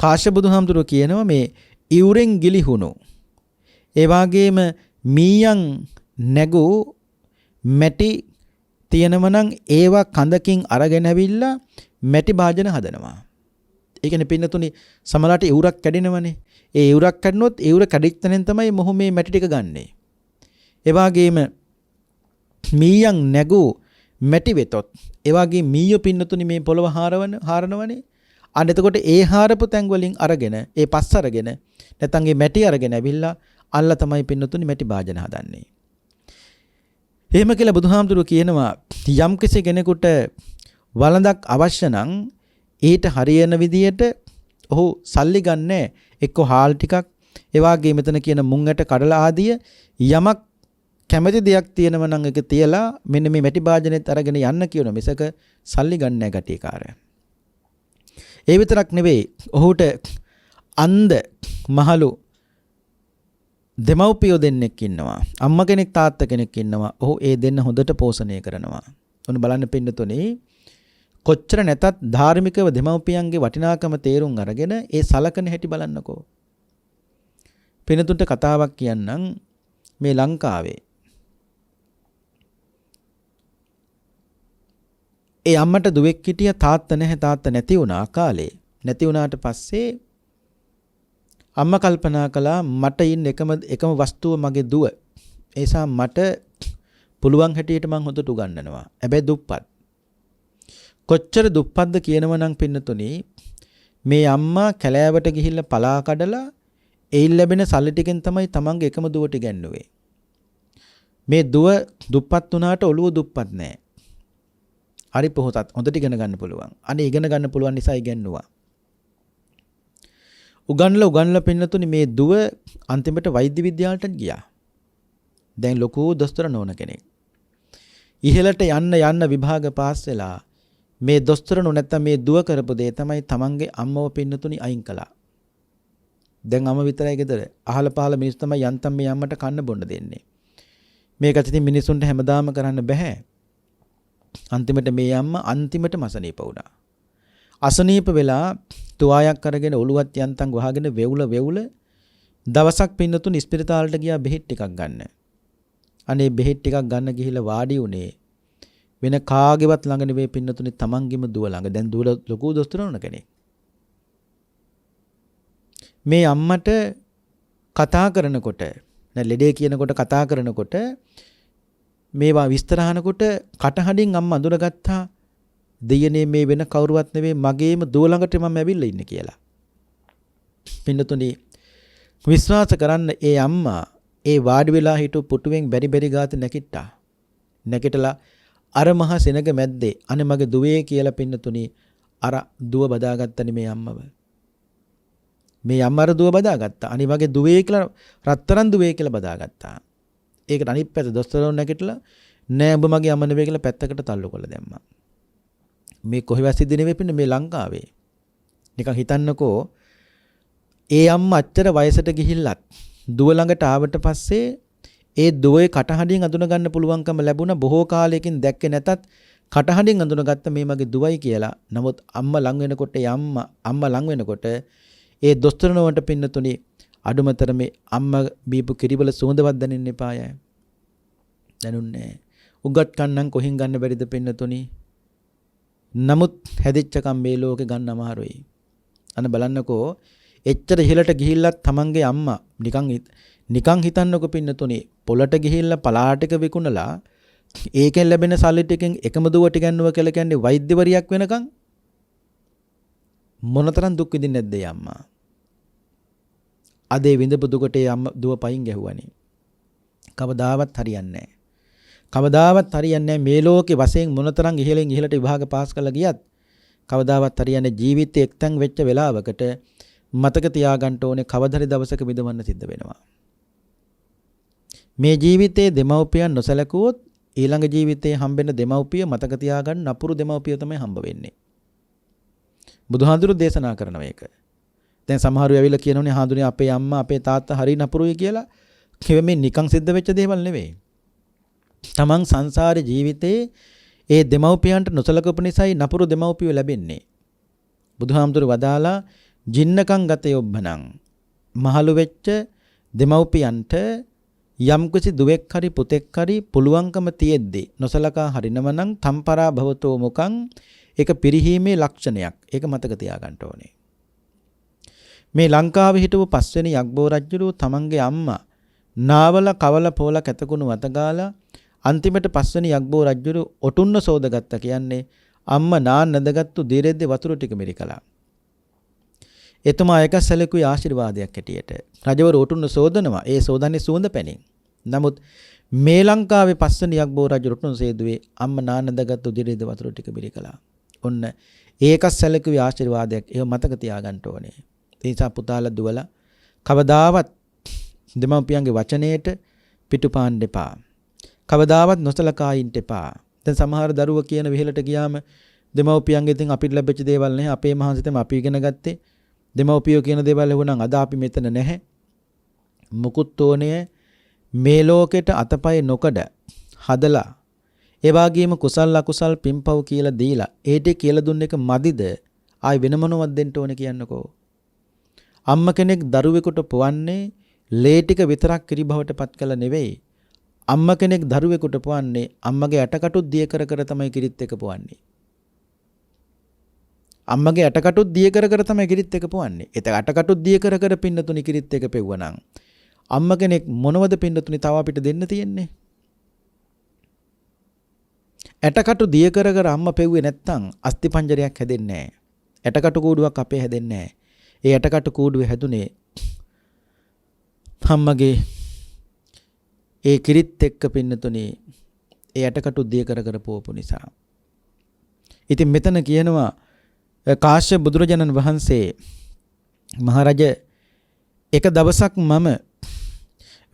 A: කාශ්‍යප බුදුහාමුදුරුවෝ කියනවා මේ ඉවුරෙන් ගිලිහුණු ඒ වගේම මීයන් නැගූ මැටි තියෙනම නම් ඒවා කඳකින් අරගෙන ඇවිල්ලා මැටි භාජන හදනවා. ඒ කියන්නේ පින්නතුනි සමහරවිට ඉවුරක් කැඩෙනවනේ. ඒ ඉවුරක් කැඩුනොත් ඒ ඉවුර කැඩිච්ච තැනින් තමයි මොහු මේ මැටි ටික ගන්නෙ. ඒ වගේම මීයන් නැගූ මැටි වෙතොත් ඒ වගේ මීයෝ පින්නතුනි මේ පොළව හාරනවනේ. අන්න එතකොට ඒ හාරපු තැන් වලින් අරගෙන ඒ පස් අරගෙන නැත්නම් ඒ මැටි අරගෙන ඇවිල්ලා අල්ලා තමයි පින්නතුනි මැටි භාජන හදන්නේ. එහෙම කියලා බුදුහාමුදුරුවෝ කියනවා යම් කිසි කෙනෙකුට වළඳක් අවශ්‍ය නම් ඊට හරියන විදියට ඔහු සල්ලි ගන්නෑ. එක්ක හාල් ටිකක් ඒ වගේ මෙතන කියන මුං ඇට කඩලා ආදිය යමක් කැමැති දෙයක් තියෙනව නම් ඒක තියලා මෙන්න මේ මැටි භාජනෙත් අරගෙන යන්න කියන මිසක සල්ලි ගන්න නැහැ ගටිකාරය. ඒ විතරක් නෙවෙයි ඔහුට අන්ධ මහලු දෙමව්පියෝ දෙන්නෙක් ඉන්නවා. අම්මා කෙනෙක් තාත්තා කෙනෙක් ඉන්නවා. ඔහු ඒ දෙන්න හොඳට පෝෂණය කරනවා. ඔන්න බලන්න පින්නතුනේ කොච්චර නැතත් ධාර්මිකව දෙමව්පියන්ගේ වටිනාකම තේරුම් අරගෙන ඒ සලකන හැටි බලන්නකෝ. පින්නතුන්ට කතාවක් කියන්නම් මේ ලංකාවේ. ඒ අම්මට දුවෙක් හිටිය තාත්තා නැහැ තාත්තා නැති වුණා කාලේ. නැති වුණාට පස්සේ අම්මා කල්පනා කළා මට ඉන්න එකම වස්තුව මගේ දුව. ඒ නිසා මට පුළුවන් හැටියට මං හොඳට උගන්වනවා. හැබැයි දුප්පත්. කොච්චර දුප්පත්ද කියනව නම් පින්නතුනි මේ අම්මා කැලෑවට ගිහිල්ලා පලා කඩලා එයින් ලැබෙන සල්ලි ටිකෙන් තමයි තමන්ගේ එකම දුවට ඉගැන්නුවේ. මේ දුව දුප්පත් වුණාට ඔළුව දුප්පත් නෑ. හරි පොහොසත් හොඳට ඉගෙන ගන්න පුළුවන්. අනේ ඉගෙන ගන්න පුළුවන් නිසා ඉගැන්නුවා. උගන්ලා පින්නතුනි මේ දුව අන්තිමට වෛද්‍ය විද්‍යාලයට ගියා. දැන් ලොකු දොස්තර නෝන කෙනෙක්. ඉහළට යන්න විභාග පාස් වෙලා මේ දොස්තර නෝ නැත්තම් මේ දුව කරපු දේ තමයි තමන්ගේ අම්මව පින්නතුනි අයින් කළා. දැන් අම්ම විතරයි ගෙදර. අහල පහල මිනිස්සු තමයි යන්තම් මේ අම්මට කන්න බොන්න දෙන්නේ. මේක ඉතින් මිනිසුන්ට හැමදාම කරන්න බෑ. අන්තිමට මේ අම්මා අන්තිමටම අසනීප වුණා. අසනීප වෙලා තුවායක් අරගෙන ඔළුවත් යන්තම් වහගෙන වෙවුල දවසක් පින්නතුනි ස්පිරිතාලෙට ගියා බෙහෙත් ටිකක් ගන්න. අනේ බෙහෙත් ටිකක් ගන්න ගිහිල්ලා වාඩි උනේ වෙන කාගේවත් ළඟ නෙවෙයි පින්නතුනි තමන්ගේම දුව ළඟ. දැන් දුව ලොකු දොස්තර වුණ කෙනෙක්. මේ අම්මට කතා කරනකොට ලෙඩේ කියනකොට කතා කරනකොට මේවා විස්තර අහනකොට කටහඬින් අම්මා අඳුරගත්තා දෙයනේ මේ වෙන කවුරුවත් නෙවෙයි මගේම දුව ළඟට මම ඇවිල්ලා ඉන්නේ කියලා. පින්නතුනි විශ්වාස කරන්න ඒ අම්මා ඒ වාඩි වෙලා හිටු පුටුවෙන් බැරි ගාත නැකිට්ටා. නැකිටලා අර මහ සෙනග මැද්දේ අනේ මගේ දුවේ කියලා පින්නතුනි අර දුව බදාගත්තනේ මේ අම්මව. මේ අම්මර දුව බදාගත්තා. අනේ මගේ දුවේ කියලා රත්තරන් දුවේ කියලා බදාගත්තා. ඒකට අනිත් පැත්ත දොස්තරෝ නැගිටලා නෑ ඔබ මගේ අම්ම නෙවෙයි කියලා පැත්තකට තල්ලු කරලා දැම්මා. මේ කොහෙවත් සිද්ධ නෙවෙයි පින්න මේ ලංකාවේ. නිකන් හිතන්නකෝ ඒ අම්මා අච්චර වයසට ගිහිල්ලත් දුව ළඟට ආවට පස්සේ ඒ දුවේ කටහඬින් අඳුන ගන්න පුළුවන්කම ලැබුණා. බොහෝ කාලයකින් දැක්කේ නැතත් කටහඬින් අඳුනගත්ත මේ මගේ දුවයි කියලා. නමුත් අම්මා ලං වෙනකොට අම්මා ලං වෙනකොට ඒ දොස්තර නෝන්ට පින්නතුනි අඩුමතර මේ අම්මා බීපු කිරිවල සුවඳවත් දැනෙන්න එපාය. දැනුන්නේ. උගත් කන්නම් කොහින් ගන්න බැරිද පින්නතුනි? නමුත් හැදිච්ච කම් මේ ලෝකේ ගන්න අමාරුයි. අන්න බලන්නකෝ එච්චර ඉහළට ගිහිල්ලත් තමන්ගේ අම්මා නිකන් හිතන්නකෝ පින්නතුනි පොළට ගිහිල්ලා පලාටක විකුණලා ඒකෙන් ලැබෙන සල්ලි ටිකෙන් එකම දුවට ගන්නවා කියලා කියන්නේ වෛද්‍යවරියක් වෙනකන් මොනතරම් දුක් විඳින්නේ නැද්ද අම්මා? අදේ විඳපු දුකට අම්මා දුව පයින් ගැහුවනේ. කවදාවත් හරියන්නේ නැහැ. කවදාවත් හරියන්නේ නැහැ. මේ ලෝකේ වශයෙන් මොනතරම් ඉහළින් ඉහළට විභාග පාස් කරලා ගියත් කවදාවත් හරියන්නේ ජීවිතේ එක්තන් වෙච්ච වෙලාවකට මතක තියාගන්න ඕනේ කවදාරි දවසක විඳවන්න සිද්ධ වෙනවා. මේ ජීවිතේ දෙමව්පියන් නොසලකුවොත් ඊළඟ ජීවිතේ හම්බෙන දෙමව්පිය මතක තියාගන්න නපුරු දෙමව්පිය තමයි හම්බ වෙන්නේ. බුදුහාඳුරු දේශනා කරනවා ඒක. දැන් සමහරව ඇවිල්ලා කියනෝනේ හාඳුනේ අපේ අම්මා අපේ තාත්තා හරි නපුරුයි කියලා. කිව්ව මේ නිකන් සිද්ධ වෙච්ච දේවල් නෙවෙයි. තමන් සංසාර ජීවිතේ ඒ දෙමව්පියන්ට නොසලකපු නිසායි නපුරු දෙමව්පියෝ ලැබෙන්නේ. බුදුහාමුදුරු වදාලා ජින්නකම් ගත යොබ්බනම් මහලු වෙච්ච දෙමව්පියන්ට යම්කිසි දුවෙක් හරි පුතෙක් හරි පුළුවන්කම තියෙද්දි නොසලකා හරිනවනම් තම්පරා භවතෝ මුකං ඒක පිරිහීමේ ලක්ෂණයක්. ඒක මතක තියාගන්න ඕනේ. මේ ලංකාවේ හිටපු පස්වෙනි යග්බෝ රජුරු තමන්ගේ අම්මා නාවල කවල පෝල කැතකුණු වතගාලා අන්තිමට පස්වෙනි යග්බෝ රජුරු ඔටුන්න සෝදගත්ත කියන්නේ අම්මා නාන්න නැදගත්තු දීරෙද්දේ වතුර ටික මිරිකලා. එතුමා එක සැලකුවේ ආශිර්වාදයක් හැටියට. රජවරු ඔටුන්න සෝදනවා. ඒ සෝදන්නේ සුවඳ පැනින්. නමුත් මේ ලංකාවේ පස්වෙනි යග්බෝ රජු ඔටුන්න සේදුවේ අම්මා නාන්න නැදගත්තු දීරෙද්දේ වතුර ටික මිරිකලා. ඔන්න ඒක සැලකුවේ ආශිර්වාදයක්. ඒව මතක තියාගන්න ඕනේ. ඒ නිසා පුතාලා දුවලා කවදාවත් දෙමව්පියන්ගේ වචනයට පිටුපාන්න එපා. කවදාවත් නොසලකා ඉන්න එපා. දැන් සමහර දරුවෝ කියන විහෙලට ගියාම දෙමව්පියන්ගේ ඉතින් අපිට ලැබෙච්ච දේවල් නැහැ. අපේ මහන්සි තමයි අපි ඉගෙන ගත්තේ. දෙමව්පියෝ කියන දේවල් ලැබුණාම අද අපි මෙතන නැහැ. මුකුත් ඕනේ මේ ලෝකෙට අතපය නොකඩ හදලා ඒ වගේම කුසල් අකුසල් පින්පව් කියලා දීලා ඒ ටික කියලා දුන්න එක මදිද? ආයි වෙන මොනවද දෙන්න ඕනේ කියන්නකෝ. අම්ම කෙනෙක් දරුවෙකුට පොවන්නේ ලේ ටික විතරක් කිරිබවට පත් කළ නෙවෙයි. අම්ම කෙනෙක් දරුවෙකුට පොවන්නේ අම්මගේ ඇටකටුත් දිය කර කර තමයි කිරිත් එක පොවන්නේ. අම්මගේ ඇටකටුත් දිය කර කර තමයි කිරිත් එක පොවන්නේ. ඒත ඇටකටුත් දිය කර කර පින්නතුනි කිරිත් එක පෙව්වනම් අම්ම කෙනෙක් මොනවද පින්නතුනි තව අපිට දෙන්න තියෙන්නේ? ඇටකටු දිය කර කර අම්මා පෙව්වේ නැත්තම් අස්ථි පංජරයක් හැදෙන්නේ නැහැ. ඇටකටු කූඩුවක් අපේ හැදෙන්නේ නැහැ. ඒ ඇටකටු කූඩුවේ හැදුනේ අම්මගේ ඒ කිරිත් එක්ක පින්නතුනේ ඒ ඇටකටු දිය කර කර පෝපු නිසා. ඉතින් මෙතන කියනවා කාශ්‍යප බුදුරජාණන් වහන්සේ මහරජ එක දවසක් මම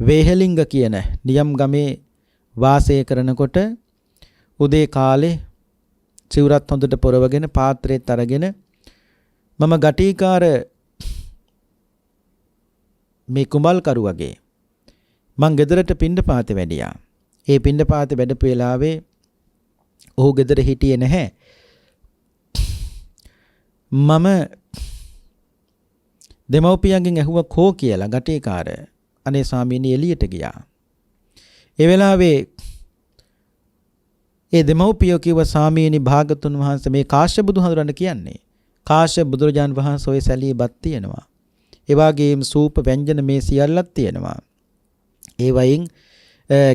A: වේහෙලිංග කියන නියම් ගමේ වාසය කරනකොට උදේ කාලේ සිවුරත් හොඳට පොරවගෙන පාත්‍රයත් අරගෙන මම ගටිකාර මේ කුඹල්කරුවගේ මං ගෙදරට පිණ්ඩපාතේ වැඩියා. ඒ පිණ්ඩපාතේ වැඩපු වෙලාවේ ඔහු ගෙදර හිටියේ නැහැ. මම දෙමව්පියන්ගෙන් ඇහුවා කෝ කියලා ගටිකාර. අනේ ස්වාමීනි එළියට ගියා. ඒ වෙලාවේ ඒ දෙමව්පියෝ කිව්වා ස්වාමීනි භාගතුන් වහන්සේ මේ කාශ්‍යප බුදුහඳුරන්න කියන්නේ. කාශ්‍යප බුදුරජාන් වහන්සේ ඔය සැලියේ බත් තියෙනවා. ඒ වගේම සූප ව්‍යංජන මේ සියල්ලක් තියෙනවා. ඒ වයින්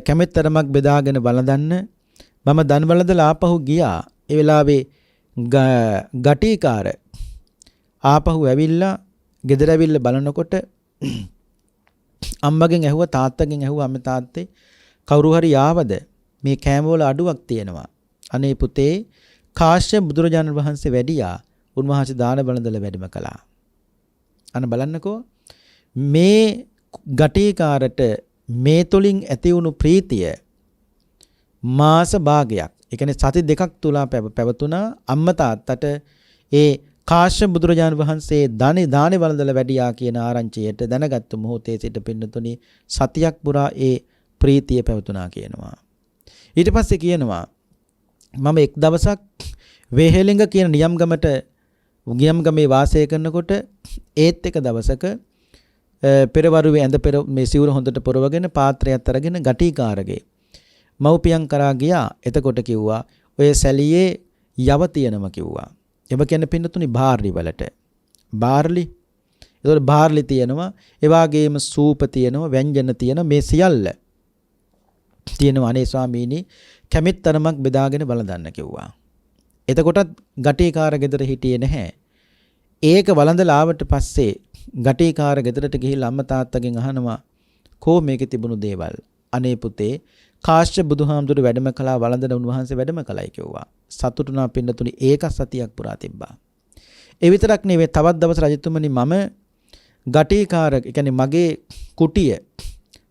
A: කැමැත්තරමක් බෙදාගෙන බලදන්න මම දන් වලදලා ආපහු ගියා. ඒ වෙලාවේ ගටිකාර ආපහු ඇවිල්ලා ගෙදර ඇවිල්ලා බලනකොට අම්මගෙන් ඇහුවා තාත්තගෙන් ඇහුවා අම්මේ තාත්තේ කවුරු හරි ආවද මේ කෑමවල අඩුවක් තියෙනවා. අනේ පුතේ කාශ්‍යප බුදුරජාණන් වහන්සේ වැඩියා. උන්වහන්සේ දාන බලඳල වැඩිම කළා. අන්න බලන්නකෝ මේ ගටිකාරට මේ තුලින් ඇති වුණු ප්‍රීතිය මාස භාගයක් ඒ කියන්නේ සති දෙකක් තුලා පැවතුණා. අම්මා තාත්තට ඒ කාශ්‍යප බුදුරජාණන් වහන්සේ දානේ වළඳලා වැඩියා කියන ආරංචියට දැනගත්තු මොහොතේ සිට පින්නතුනි සතියක් පුරා ඒ ප්‍රීතිය පැවතුණා කියනවා. ඊට පස්සේ කියනවා මම එක් දවසක් වේහෙලිංග කියන නියම් ගමේ වාසය කරනකොට ඒත් එක දවසක පෙරවරුවේ ඇඳ පෙර මේ සිවුර හොඳට පොරවගෙන පාත්‍රයක් අරගෙන ගටිකාරගේ මව්පියන් කරා ගියා. එතකොට කිව්වා ඔය සැලියේ යව තියෙනවා කිව්වා. එව කියන්නේ පින්නතුනි බාර්ලි වලට. බාර්ලි. ඒතකොට බාර්ලි තියෙනවා. ඒ වගේම සූප තියෙනවා, ව්‍යංජන තියෙනවා. මේ සියල්ල තියෙනවා. අනේ ස්වාමීනි කැමැත්තරමක් බෙදාගෙන බලදන්න කිව්වා. එතකොටත් ගටිකාර ගෙදර හිටියේ නැහැ. ඒක වළඳලා ආවට පස්සේ ගටිකාර ගෙදරට ගිහිල්ලා අම්මා තාත්තගෙන් අහනවා කෝ මේකේ තිබුණු දේවල්. අනේ පුතේ කාශ්‍යප බුදුහාමුදුරු වැඩම කළා වළඳන උන්වහන්සේ වැඩම කළයි කිව්වා. සතුටුනා පින්නතුනි ඒක සතියක් පුරා තිබ්බා. ඒ විතරක් නෙවෙයි තවත් දවස් රජතුමනි මම ගටිකාර කියන්නේ මගේ කුටිය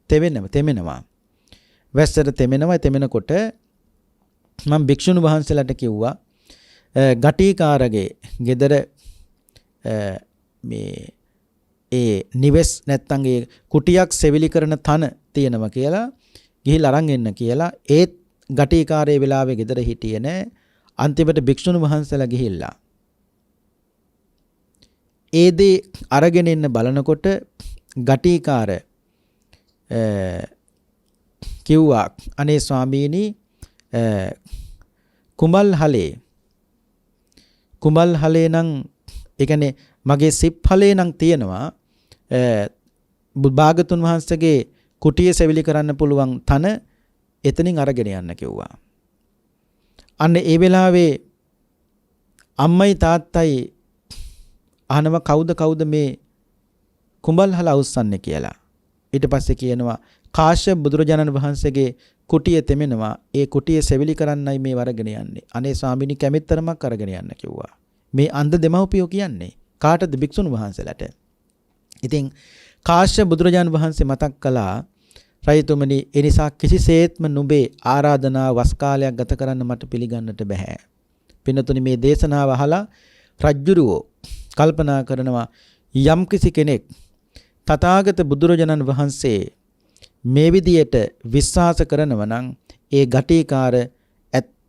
A: තෙමෙනවා. වැස්සට තෙමෙනකොට මම භික්ෂුන් වහන්සේලාට කිව්වා ගටිකාරගේ ගෙදර මේ ඒ නිවෙස් නැත්තම් ඒ කුටියක් සෙවිලි කරන තන තියෙනවා කියලා ගිහිල්ලා අරන් එන්න කියලා. ඒත් ගටිකාරයේ වෙලාවේ ගෙදර හිටියේ නෑ. අන්තිමට භික්ෂුන් වහන්සේලා ගිහිල්ලා ඒ දේ අරගෙන එන්න බලනකොට ගටිකාර කිව්වා අනේ ස්වාමීනි කුඹල් හලේ නම් ඒ කියන්නේ මගේ සිප් හලේ නම් තියෙනවා භාගතුන් වහන්සේගේ කුටිය සෙවිලි කරන්න පුළුවන් තන එතනින් අරගෙන යන්න කිව්වා. අන්න ඒ වෙලාවේ අම්මයි තාත්තයි අහනවා කවුද මේ කුඹල්හල අවුස්සන්නේ කියලා. ඊට පස්සේ කියනවා කාශ්‍යප බුදුරජාණන් වහන්සේගේ කුටිය තෙමෙනවා. ඒ කුටිය සෙවිලි කරන්නයි මේ වරගෙන යන්නේ. අනේ ස්වාමීනි කැමැත්තරමක් අරගෙන යන්න කිව්වා. මේ අන්ධ දෙමව්පියෝ කියන්නේ කාටද? භික්ෂුන් වහන්සේලාට. ඉතින් කාශ්‍යප බුදුරජාණන් වහන්සේ මතක් කළා රයිතුමනි ඒ නිසා කිසිසේත්ම නුඹේ ආරාධනා වස් කාලයක් ගත කරන්න මට පිළිගන්නට බෑ. පින්නතුනි මේ දේශනාව අහලා රජ්ජුරුවෝ කල්පනා කරනවා යම් කිසි කෙනෙක් තථාගත බුදුරජාණන් වහන්සේ මේ විදියට විශ්වාස කරනවා නම් ඒ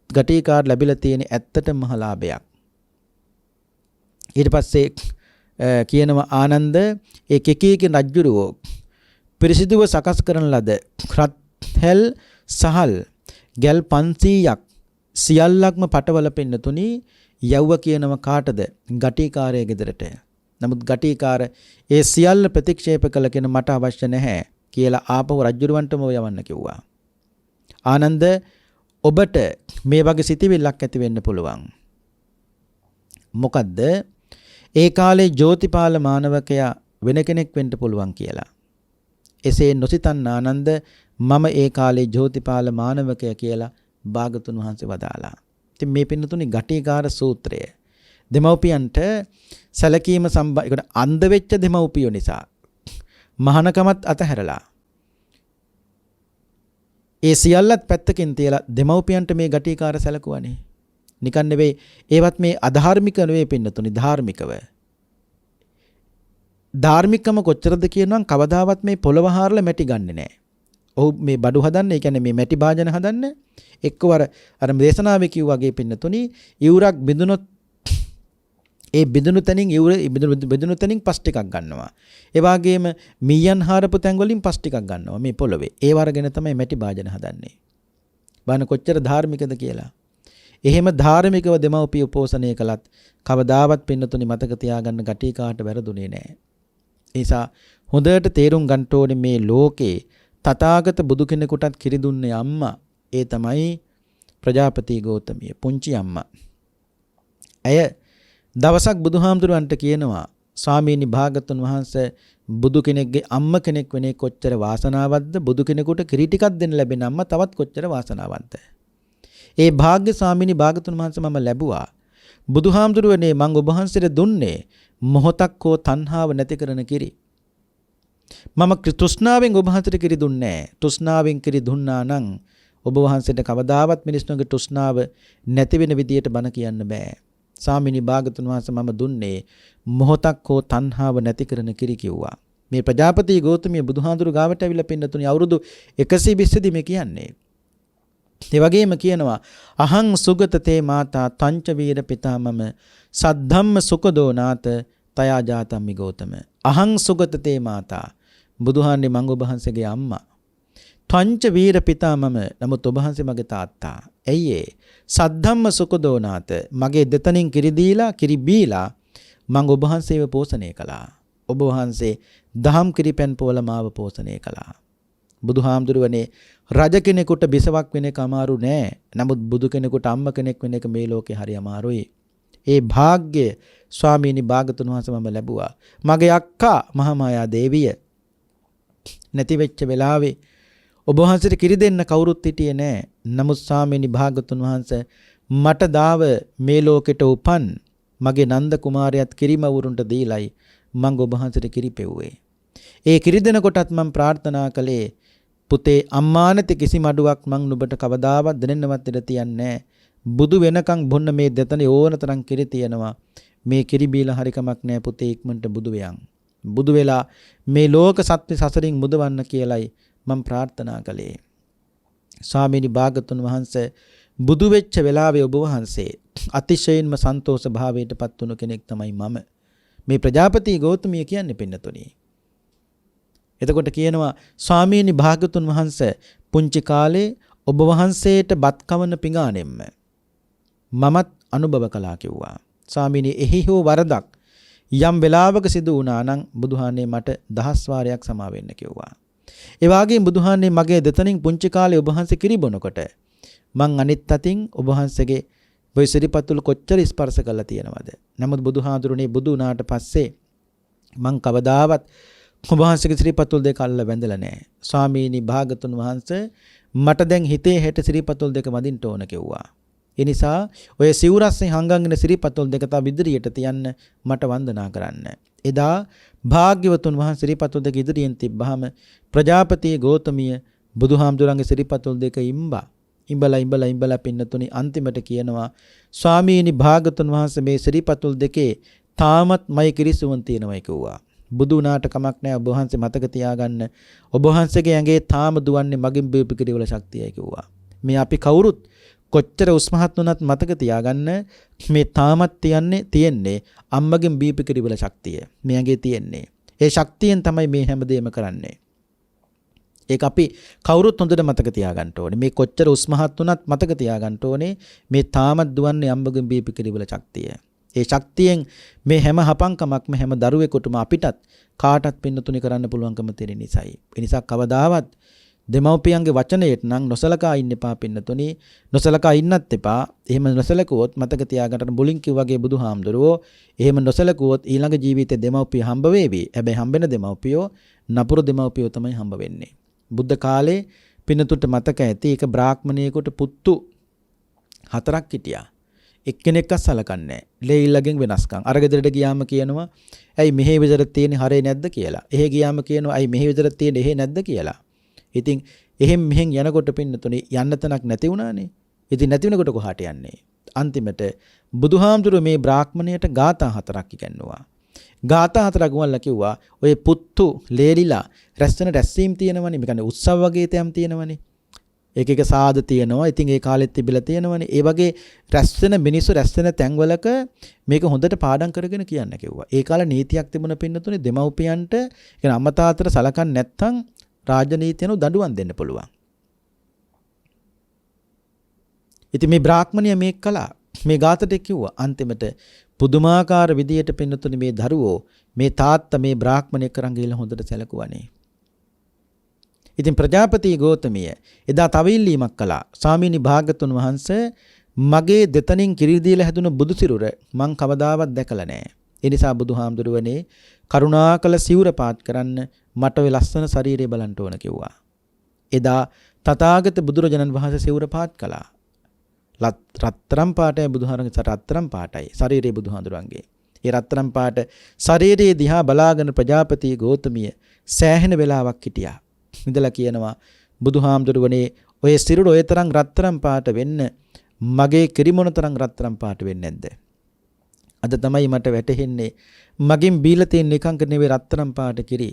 A: ගටිකාර ලැබිලා තියෙන ඇත්තටම මහ ලාභයක්. ඊට පස්සේ කියනවා ආනන්ද ඒ කෙකීගේ රජ්ජුරුවෝ පිරිසිදුව සකස් කරන ලද ක්‍රත්හැල් සහල් ගැල් 500ක් සියල්ලක්ම පටවල පින්නතුනි යව්ව කියනවා කාටද? ගටිකාරයේ ගෙදරට. නමුත් ගටිකාර ඒ සියල්ල ප්‍රතික්ෂේප කළ කෙන මට අවශ්‍ය නැහැ කියලා ආපහු රජ්ජුරුවන්ටම යවන්න කිව්වා. ආනන්ද ඔබට මේ වගේ සිතිවිල්ලක් ඇති වෙන්න පුළුවන්. මොකද්ද? ඒ කාලේ ජෝතිපාල මානවකයා වෙන කෙනෙක් වෙන්න පුළුවන් කියලා. එසේ නොසිතන්න ආනන්ද මම ඒ කාලේ ජෝතිපාල මානවකයා කියලා භාගතුන් වහන්සේ වදාලා. ඉතින් මේ පින්නතුනි ගටිකාර සූත්‍රය දෙමව්පියන්ට සැලකීම සම්බන්ධ අන්ධ වෙච්ච දෙමව්පියෝ නිසා මහානකමත් අතහැරලා ඒ සියල්ලත් පැත්තකින් තියලා දෙමව්පියන්ට මේ ගටිකාර සැලකුවානේ. නිකන් නෙවෙයි ඒවත් මේ අධාර්මික නෙවෙයි පින්නතුනි ධාර්මිකව. ධාර්මිකම කොච්චරද කියනනම් කවදාවත් මේ පොළව හාරලා මැටි ගන්නෙ නෑ. ඔහු මේ බඩු හදන්නේ, ඒ කියන්නේ මේ මැටි භාජන හදන්නේ එක්කවර අර දේශනාවේ කිව්වාගේ පින්නතුනි ඉවුරක් බිඳුනොත් ඒ බිඳුණු තැනින් බිඳුණු තැනින් පස් ටිකක් ගන්නවා. ඒ වගේම මීයන් හාරපු තැන් වලින් පස් ටිකක් ගන්නවා මේ පොළවේ. ඒ වර්ගගෙන තමයි මැටි භාජන හදන්නේ. බලන්න කොච්චර ධාර්මිකද කියලා. එහෙම ධාර්මිකව දෙමව්පිය පෝෂණය කළත් කවදාවත් පින්නතුනි මතක තියාගන්න ගටිකාට වැරදුනේ නැහැ. ඒ නිසා හොඳට තේරුම් ගන්න ඕනේ මේ ලෝකේ තථාගත බුදු කෙනෙකුටත් කිරි දුන්නේ අම්මා. ඒ තමයි ප්‍රජාපති ගෞතමිය පුංචි අම්මා. ඇය දවසක් බුදුහාමුදුරන්ට කියනවා ස්වාමීනි භාගතුන් වහන්සේ බුදු කෙනෙක්ගේ අම්ම කෙනෙක් වෙන්නේ කොච්චර වාසනාවක්ද, බුදු කෙනෙකුට කිරි ටිකක් දෙන්න ලැබෙන අම්මා තවත් කොච්චර වාසනාවක්ද. ඒ භාග්‍ය ස්වාමීනි භාගතුන් වහන්සේ මම ලැබුවා. බුදුහාමුදුරුවනේ මං ඔබ වහන්සේට දුන්නේ මොහොතක් හෝ තණ්හාව නැති කරන කිරි. මම තෘෂ්ණාවෙන් ඔබ වහන්සේට කිරි දුන්නේ නැහැ. තෘෂ්ණාවෙන් කිරි දුන්නා නම් ඔබ වහන්සේට කවදාවත් මිනිස්සුන්ගේ තෘෂ්ණාව නැති වෙන විදියට බණ කියන්න බෑ. ස්වාමීනි භාගතුන් වහන්සේ මම දුන්නේ මොහොතක් හෝ තණ්හාව නැති කරන කිරි කිව්වා. මේ ප්‍රජාපති ගෞතමිය බුදුහාඳුරු ගාවට ඇවිල්ලා පින්නතුනි අවුරුදු 120 දී මේ කියන්නේ. ඒ වගේම කියනවා අහං සුගතතේ මාතා තංච වීර පිතා මම සද්ධම්ම සුඛදෝ නාත තයා ජාතම්මි ගෞතම. අහං සුගතතේ මාතා බුදුහාන්නේ මං ඔබ වහන්සේගේ අම්මා. තංච වීර පිතා මම නමුත් ඔබ වහන්සේ මගේ තාත්තා. ඇයි ඒ? සද්ධම්ම සුඛදෝ නාත මගේ දෙතනින් කිරි දීලා කිරි බීලා මං ඔබ වහන්සේව පෝෂණය කළා. ඔබ වහන්සේ දහම් කිරිපැන් පොවල මාව පෝෂණය කළා. බුදුහාමුදුරුවනේ රජ කෙනෙකුට බිසවක් වෙන එක අමාරු නෑ. නමුත් බුදු කෙනෙකුට අම්ම කෙනෙක් වෙන එක මේ ලෝකේ හරි අමාරුයි. ඒ භාග්‍ය ස්වාමීනි භාගතුන් වහන්සේ මම ලැබුවා. මගේ අක්කා මහාමායා දේවිය නැති වෙච්ච වෙලාවේ ඔබ වහන්සේට කිරි දෙන්න කවුරුත් හිටියේ නෑ. නමුත් ස්වාමීනි භාගතුන් වහන්සේ මට දාව මේ ලෝකෙට උපන් මගේ නන්ද කුමාරයාත් කිරිමවුරුන්ට දීලයි මං ඔබ වහන්සේට කිරි පෙව්වේ. ඒ කිරි දෙනකොටත් මම ප්‍රාර්ථනා කළේ පුතේ අම්මා නැති කිසි මඩුවක් මං නුඹට කවදාවත් දෙන්නවත් ඉඩ තියන්නේ නෑ. බුදු වෙනකන් බොන්න මේ දෙතනේ ඕන තරම් කිරි තියෙනවා. මේ කිරි බීලා හරි කමක් නෑ පුතේ ඉක්මනට බුදු වෙයන්. බුදු වෙලා මේ ලෝක සත්‍ය සසරින් මුදවන්න කියලයි මම ප්‍රාර්ථනා කළේ. ස්වාමීනි භාගතුන් වහන්සේ බුදු වෙච්ච වෙලාවේ ඔබ වහන්සේ අතිශයින්ම සන්තෝෂ භාවයටපත් වුණු කෙනෙක් තමයි මම. මේ ප්‍රජාපති ගෞතමිය කියන්නේ පින්නතුනි. එතකොට කියනවා ස්වාමීනි භාගතුන් වහන්සේ පුංචි කාලේ ඔබ වහන්සේට බත් කවන පිඟානෙම්ම මමත් අනුභව කළා කිව්වා. ස්වාමීනි එහි හෝ වරදක් යම් වෙලාවක සිදු වුණා නම් බුදුහානේ මට 10 වාරයක් සමා වෙන්න කිව්වා. ඒ වගේම බුදුහානේ මගේ දෙතනින් පුංචි කාලේ ඔබ වහන්සේ කිරි බොනකොට මං අනිත් අතින් ඔබ වහන්සේගේ ඔය සිරිපතුල් කොච්චර ස්පර්ශ කරලා තියෙනවද? නමුත් බුදුහාඳුරුනේ බුදු වුණාට පස්සේ මං කවදාවත් ඔබ වහන්සේගේ සිරිපතුල් දෙක අල්ල වැඳලා නැහැ. ස්වාමීනි භාගතුන් වහන්සේ මට දැන් හිතේ හෙට සිරිපතුල් දෙක වදින්න ඕන කිව්වා. ඒ නිසා ඔය සිවුරස්සේ හංගගෙන සිරිපතුල් දෙක තව ඉදිරියට තියන්න මට වන්දනා කරන්න. එදා භාග්‍යවතුන් වහන්සේ සිරිපතුල් දෙක ඉදිරියෙන් තිබ්බහම ප්‍රජාපති ගෞතමිය බුදුහාමුදුරන්ගේ සිරිපතුල් දෙක ඉඹලා පින්නතුනි අන්තිමට කියනවා ස්වාමීනි භාගතුන් වහන්සේ මේ සිරිපතුල් දෙකේ තාමත් මයි කිරිසුවන් තියෙනවා කිව්වා. බුදු වුණාට කමක් නැහැ ඔබ වහන්සේ මතක තියාගන්න. ඔබ වහන්සේගේ ඇඟේ තාම දුවන්නේ මගින් බීපු කිරි වල ශක්තියයි කිව්වා. මේ අපි කවුරුත් කොච්චර උස්මහත් වුණත් මතක තියාගන්න මේ තාමත් තියෙන්නේ අම්මගෙන් බීපු කිරි වල ශක්තිය. මේ ඇඟේ තියෙන්නේ. ඒ ශක්තියෙන් තමයි මේ හැමදේම කරන්නේ. ඒක අපි කවුරුත් හොඳට මතක තියාගන්න ඕනේ. මේ කොච්චර උස්මහත් වුණත් මතක තියාගන්න ඕනේ මේ තාමත් දුවන්නේ අම්මගෙන් බීපු කිරි වල ශක්තිය. ඒ ශක්තියෙන් මේ හැම හපංකමක්ම හැම දරුවෙකුටම අපිටත් කාටත් පින්නතුනි කරන්න පුළුවන්කම තියෙන නිසායි. ඒ නිසා කවදාවත් දෙමව්පියන්ගේ වචනයට නම් නොසලකා ඉන්න එපා පින්නතුනි. නොසලකා ඉන්නත් එපා. එහෙම නොසලකුවොත් මතක තියාගන්න මුලින් කිව්වාගේ බුදුහාමුදුරුවෝ එහෙම නොසලකුවොත් ඊළඟ ජීවිතේ දෙමව්පිය හම්බ වේවි. හැබැයි හම්බෙන දෙමව්පියෝ නපුරු දෙමව්පියෝ තමයි හම්බ වෙන්නේ. බුද්ධ කාලේ පින්නතුන්ට මතක ඇති ඒක බ්‍රාහ්මණයෙකුට පුත්තු 4ක් හිටියා. එක්කෙනෙක්ව සලකන්නේ නැහැ. ලේයිල්ලගෙන් වෙනස්කම්. අර ගෙදරට ගියාම කියනවා ඇයි මෙහෙ විතර තියෙන හරේ නැද්ද කියලා. එහෙ ගියාම කියනවා ඇයි මෙහෙ විතර තියෙන එහෙ නැද්ද කියලා. ඉතින් එහෙන් මෙහෙන් යනකොට පින්නතුනේ යන්න තැනක් නැති වුණානේ. ඉතින් නැති වෙනකොට කොහාට යන්නේ? අන්තිමට බුදුහාමුදුරුවෝ මේ බ්‍රාහ්මණයට ගාථා 4ක් ඉගැන්නුවා. ගාථා 4ක් ගුවන්ලා කිව්වා ඔය පුත්තු ලේලිලා රැස්වෙන රැස්වීම් තියෙනවනේ. මේ කියන්නේ උත්සව වගේ තැම් තියෙනවනේ. එක එක සාද තියෙනවා. ඉතින් ඒ කාලෙත් තිබිලා තියෙනවනේ. ඒ වගේ රැස්වෙන මිනිස්සු රැස්වෙන තැන්වලක මේක හොඳට පාඩම් කරගෙන කියන්න කිව්වා. ඒ කාලේ නීතියක් තිබුණ පින්නතුනේ දෙමව්පියන්ට කියන අම්මා තාත්තට සලකන්නේ නැත්නම් රාජනීතියන දඬුවම් දෙන්න පුළුවන්. ඉතින් මේ බ්‍රාහ්මණය මේක කළා. මේ ගාතට කිව්වා. අන්තිමට පුදුමාකාර විදියට පින්නතුනේ මේ දරුවෝ මේ තාත්තා මේ බ්‍රාහ්මණය කරන් ගිහලා හොඳට සැලකුවානේ. ඉතින් ප්‍රජාපති ගෞතමිය එදා තව ඉල්ලීමක් කළා. ස්වාමීනි භාග්‍යතුන් වහන්සේ මගේ දෙතනින් කිරි දීලා හැදුණු බුදු සිරුර මං කවදාවත් දැකලා නැහැ. ඒ නිසා බුදුහාමුදුරුවනේ කරුණාකල සිවුර පාත් කරන්න මට ඔය ලස්සන ශරීරය බලන්න ඕන කිව්වා. එදා තථාගත බුදුරජාණන් වහන්සේ සිවුර පාත් කළා. රත්තරන් පාටයි බුදුහාරගේ රත්තරන් පාටයි ශරීරයේ බුදුහාඳුරන්ගේ. ඒ රත්තරන් පාට ශරීරයේ දිහා බලාගෙන ප්‍රජාපති ගෞතමිය සෑහෙන වෙලාවක් හිටියා. ඉඳලා කියනවා බුදුහාමුදුරුවනේ ඔය සිරුර ඔය තරම් රත්තරන් පාට වෙන්න මගේ කිරි මොන තරම් රත්තරන් පාට වෙන්නේ නැද්ද? අද තමයි මට වැටහෙන්නේ මගින් බීලා තියෙන එකංක නෙවෙයි රත්තරන් පාට කිරි.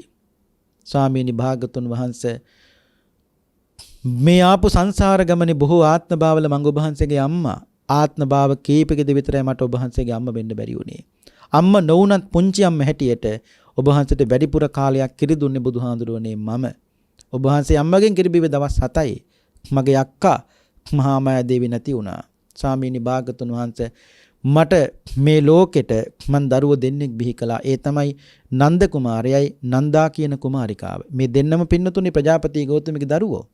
A: ස්වාමීනි භාගතුන් වහන්සේ මේ ආපු සංසාර ගමනේ බොහෝ ආත්ම භාවල මං ඔබ වහන්සේගේ අම්මා ආත්ම භාව කීපකෙද විතරයි මට ඔබ වහන්සේගේ අම්මා වෙන්න බැරි වුණේ. අම්මා නොවුනත් පුංචි අම්මා හැටියට ඔබ වහන්සේට වැඩිපුර කාලයක් කිරි දුන්නේ බුදුහාඳුරුවනේ මම. ඔබ වහන්සේ අම්මගෙන් කිරි බිව්වේ දවස් 7යි. මගේ අක්කා මහා මායා දේවි නැති වුණා. ස්වාමීනි භාගතුන් වහන්සේ මට මේ ලෝකෙට මන් දරුවෝ දෙන්නෙක් බිහි කළා. ඒ තමයි නන්ද කුමාරයයි නන්දා කියන කුමාරිකාව. මේ දෙන්නම පින්නතුනේ ප්‍රජාපති ගෞතමගේ දරුවෝ.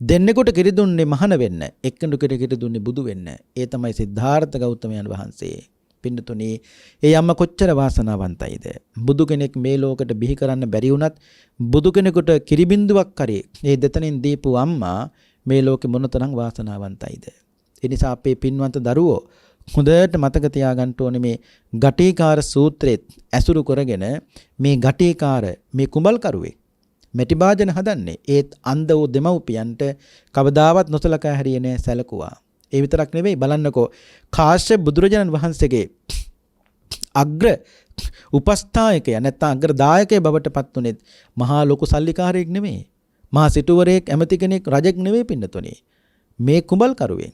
A: දෙන්නෙකුට කිරි දුන්නේ මහාන වෙන්න, එක්කෙනෙකුට කිරි දුන්නේ බුදු වෙන්න. ඒ තමයි සිද්ධාර්ථ ගෞතමයන් වහන්සේ. පින්නතුනේ ඒ අම්මා කොච්චර වාසනාවන්තයිද? බුදු කෙනෙක් මේ ලෝකෙට බිහි කරන්න බැරි වුණත් බුදු කෙනෙකුට කිරි බින්දුවක් කරේ මේ දෙතනින් දීපු අම්මා මේ ලෝකෙ මොනතරම් වාසනාවන්තයිද? ඒ නිසා අපේ පින්වන්ත දරුවෝ හොඳට මතක තියාගන්න ඕනේ මේ ගටිකාර සූත්‍රෙත් ඇසුරු කරගෙන මේ ගටිකාර මේ කුඹල් කරුවේ මැටි භාජන හදන්නේ ඒත් අන්ධ වූ දෙමව්පියන්ට කවදාවත් නොසලකා හැරියේ නැහැ සැලකුවා. ඒ විතරක් නෙවෙයි බලන්නකෝ කාශ්‍යප බුදුරජාණන් වහන්සේගේ අග්‍ර උපස්ථායකය නැත්නම් අග්‍ර දායකය බවට පත් උනේත් මහා ලොකු සල්ලිකාරයෙක් නෙමෙයි. මහා සිටුවරයෙක් ඇමති කෙනෙක් රජෙක් නෙවෙයි පින්නතුනේ. මේ කුඹල් කරුවෙන්.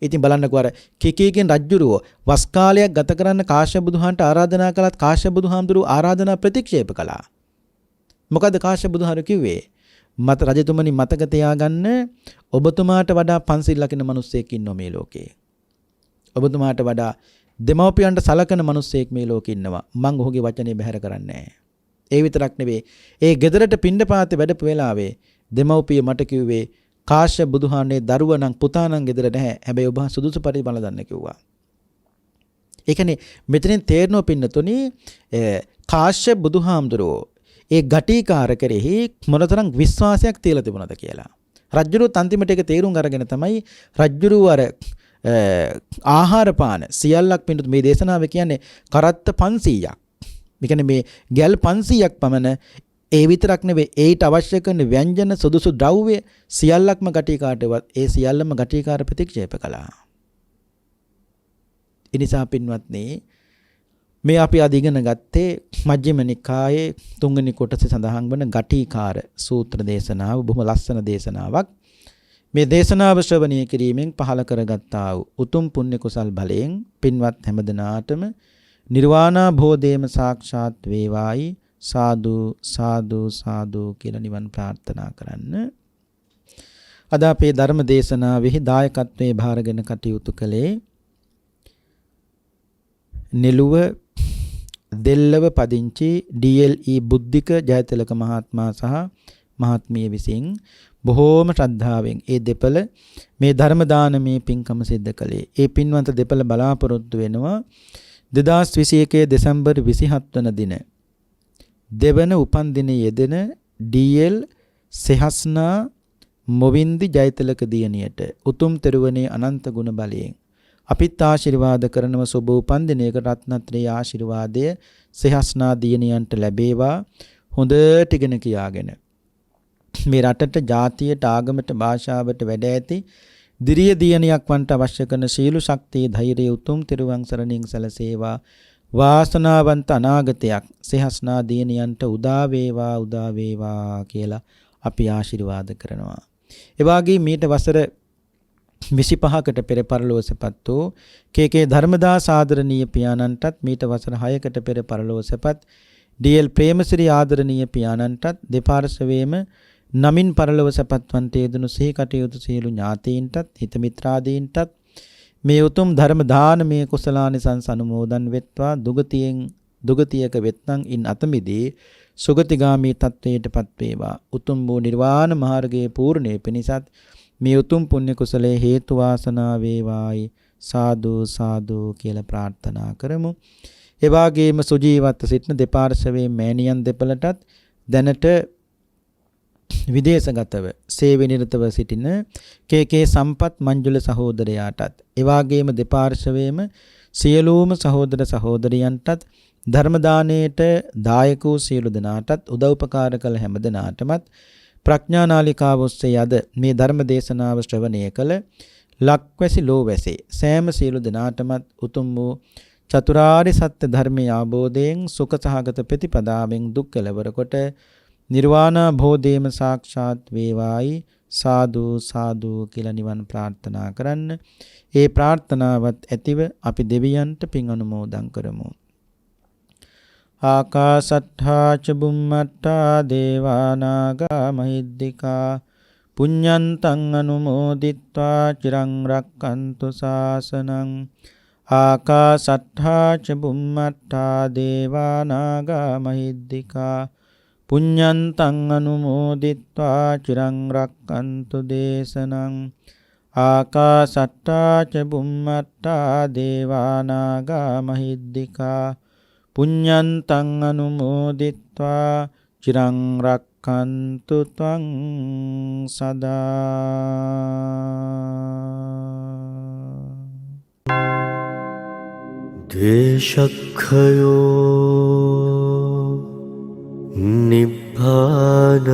A: ඉතින් බලන්නකෝ අර කිකීගෙන් රජ්ජුරුව වස් කාලයක් ගත කරන්න කාශ්‍යප බුදුහාන්ට ආරාධනා කළත් කාශ්‍යප බුදුහාමුදුරුව ආරාධනා ප්‍රතික්ෂේප කළා. මොකද කාශ්‍යප බුදුහාරු කිව්වේ මත රජතුමනි මතක තියාගන්න ඔබතුමාට වඩා පන්සිල් ලකින මිනිස්සෙක් ඉන්නවා මේ ලෝකේ. ඔබතුමාට වඩා දෙමව්පියන්ට සලකන මිනිස්සෙක් මේ ලෝකේ ඉන්නවා. මං ඔහුගේ වචනේ බැහැර කරන්නේ නැහැ. ඒ විතරක් නෙවෙයි. ඒ ගෙදරට පිණ්ඩපාතේ වැඩපු වෙලාවේ දෙමව්පිය මට කිව්වේ කාශ්‍යප බුදුහාමේ දරුවා නම් පුතා නම් ගෙදර නැහැ. හැබැයි ඔබ සුදුසු පරිදි බල දන්න කිව්වා. ඒ කියන්නේ මෙතනින් තේරෙනවා පින්නතුනි කාශ්‍යප බුදුහාමුදුරුවෝ ඒ ගටිකාර කෙරෙහි මොනතරම් විශ්වාසයක් තියලා තිබුණාද කියලා. රජ්ජුරුවත් අන්තිමට ඒක තේරුම් අරගෙන තමයි රජ්ජුරුව අර ආහාර පාන සියල්ලක් පින්නතු මේ දේශනාව කියන්නේ කරත්ත 500ක්. මේ කියන්නේ මේ ගැල් 500ක් පමණ ඒ විතරක් නෙවෙයි ඒට අවශ්‍ය කරන ව්‍යංජන සුදුසු ද්‍රව්‍ය සියල්ලක්ම ගටිකාටවත් ඒ සියල්ලම ගටිකාර ප්‍රතික්ෂේප කළා. ඒ නිසා පින්වත්නි මේ අපි අද ඉගෙන ගත්තේ මජ්ක්‍ධිම නිකායේ තුන්වෙනි කොටසේ සඳහන් වන ගටිකාර සූත්‍ර දේශනාව බොහොම ලස්සන දේශනාවක්. මේ දේශනාව ශ්‍රවණය කිරීමෙන් පහළ කරගත්තා වූ උතුම් පුණ්‍ය කුසල් බලයෙන් පින්වත් හැමදෙනාටම නිර්වාණ භෝධේම සාක්ෂාත් වේවායි සාදු සාදු සාදු කියලා නිවන් ප්‍රාර්ථනා කරන්න. අද අපේ ධර්ම දේශනාවෙහි දායකත්වයේ භාරගෙන කටයුතු කළේ නෙළුව දෙල්ලව පදිංචි DLE බුද්ධික ජයතිලක මහත්මයා සහ මහත්මිය විසින් බොහෝම ශ්‍රද්ධාවෙන් ඒ දෙපළ මේ ධර්ම දානමේ පින්කම සිද්ධ කළේ. ඒ පින්වන්ත දෙපළ බලාපොරොත්තු වෙනවා 2021 දෙසැම්බර් 27 වන දින දෙවන උපන් දිනයේ යෙදෙන ඩී.එල්. සෙහස්නා මොවින්දි ජයතිලක දියණියට උතුම් තෙරුවනේ අනන්ත ගුණ බලයෙන් අපිත් ආශිර්වාද කරනව සුබ උපන් දිනයක රත්නත්‍රයේ ආශිර්වාදය සෙහස්නා දියණියන්ට ලැබේවා. හොඳට ඉගෙන කියාගෙන මේ රටට ජාතියට ආගමට භාෂාවට වැඩ ඇති දිරිය දියණියක් වන්ට අවශ්‍ය කරන සීල ශක්තිය ධෛර්යය උතුම් තෙරුවන් සරණින් සැලසේවා. වාසනාවන්ත අනාගතයක් සෙහස්නා දියණියන්ට උදා වේවා කියලා අපි ආශිර්වාද කරනවා. ඒ වගේම මීට වසර 25කට පෙර පරලොව සැපත් වූ කේ.කේ. ධර්මදාස ආදරණීය පියාණන්ටත් මීට වසර 6කට පෙර පරලොව සැපත් ඩී.එල්. ප්‍රේමසිරි ආදරණීය පියාණන්ටත් දෙපාර්ශවයේම නමින් පරලොව සැපත්වන්ට යෙදුණු සිහි කටයුතු සියලු ඥාතීන්ටත් හිත මිත්‍රාදීන්ටත් මේ උතුම් ධර්ම දානමය කුසලානිසංස අනුමෝදන් වෙත්වා. දුගතියක වෙත්නම් ඉන් අතමිදී සුගතිගාමී තත්වයටපත් වේවා. උතුම් වූ නිර්වාණ මාර්ගයේ පූර්ණේ පිණිසත් මේ උතුම් පුණ්‍ය කුසලයේ හේතු වාසනා වේවායි සාදු සාදු කියලා ප්‍රාර්ථනා කරමු. ඒ වගේම සුජීවත්ව සිටින දෙපාර්ශවයේ මෑණියන් දෙපළටත් දැනට විදේශගතව සේවය නිරතව සිටින කේ.කේ. සම්පත් මංජුල සහෝදරයාටත් ඒ වගේම දෙපාර්ශවයේම සියලුම සහෝදර සහෝදරියන්ටත් ධර්ම දාණයට දායක වූ සියලු දෙනාටත් උදව්පකාර කළ හැම දෙනාටමත් ප්‍රඥා නාලිකාව ඔස්සේ අද මේ ධර්ම දේශනාව ශ්‍රවණය කළ ලක්වැසි ලෝවැසි සෑම සියලු දෙනාටමත් උතුම් වූ චතුරාර්ය සත්‍ය ධර්මයේ ආબોධයෙන් සුඛ සහගත ප්‍රතිපදාවෙන් දුක් කෙලවර කොට නිර්වාණ භෝධේම සාක්ෂාත් වේවායි සාදු සාදු කියලා නිවන් ප්‍රාර්ථනා කරන්න. ඒ ප්‍රාර්ථනාවත් ඇතිව අපි දෙවියන්ට පින් අනුමෝදන් කරමු. ආකාසට්ඨා ච බුම්මට්ඨා දේවා නාග මහිද්దికා පුඤ්ඤන්තං අනුමෝදිත්වා චිරං රක්칸තු ශාසනං. ආකාසට්ඨා ච බුම්මට්ඨා දේවා නාග මහිද්దికා පුඤ්ඤන්තං අනුමෝදිත්වා චිරං රක්칸තු දේශනං. ආකාසට්ඨා ච බුම්මට්ඨා දේවා නාග මහිද්దికා පුඤ්ඤන්තං අනුමෝදිත්වා චිරං රක්칸තු ත්වං සදා. දේශක්ඛයෝ නිබ්බානං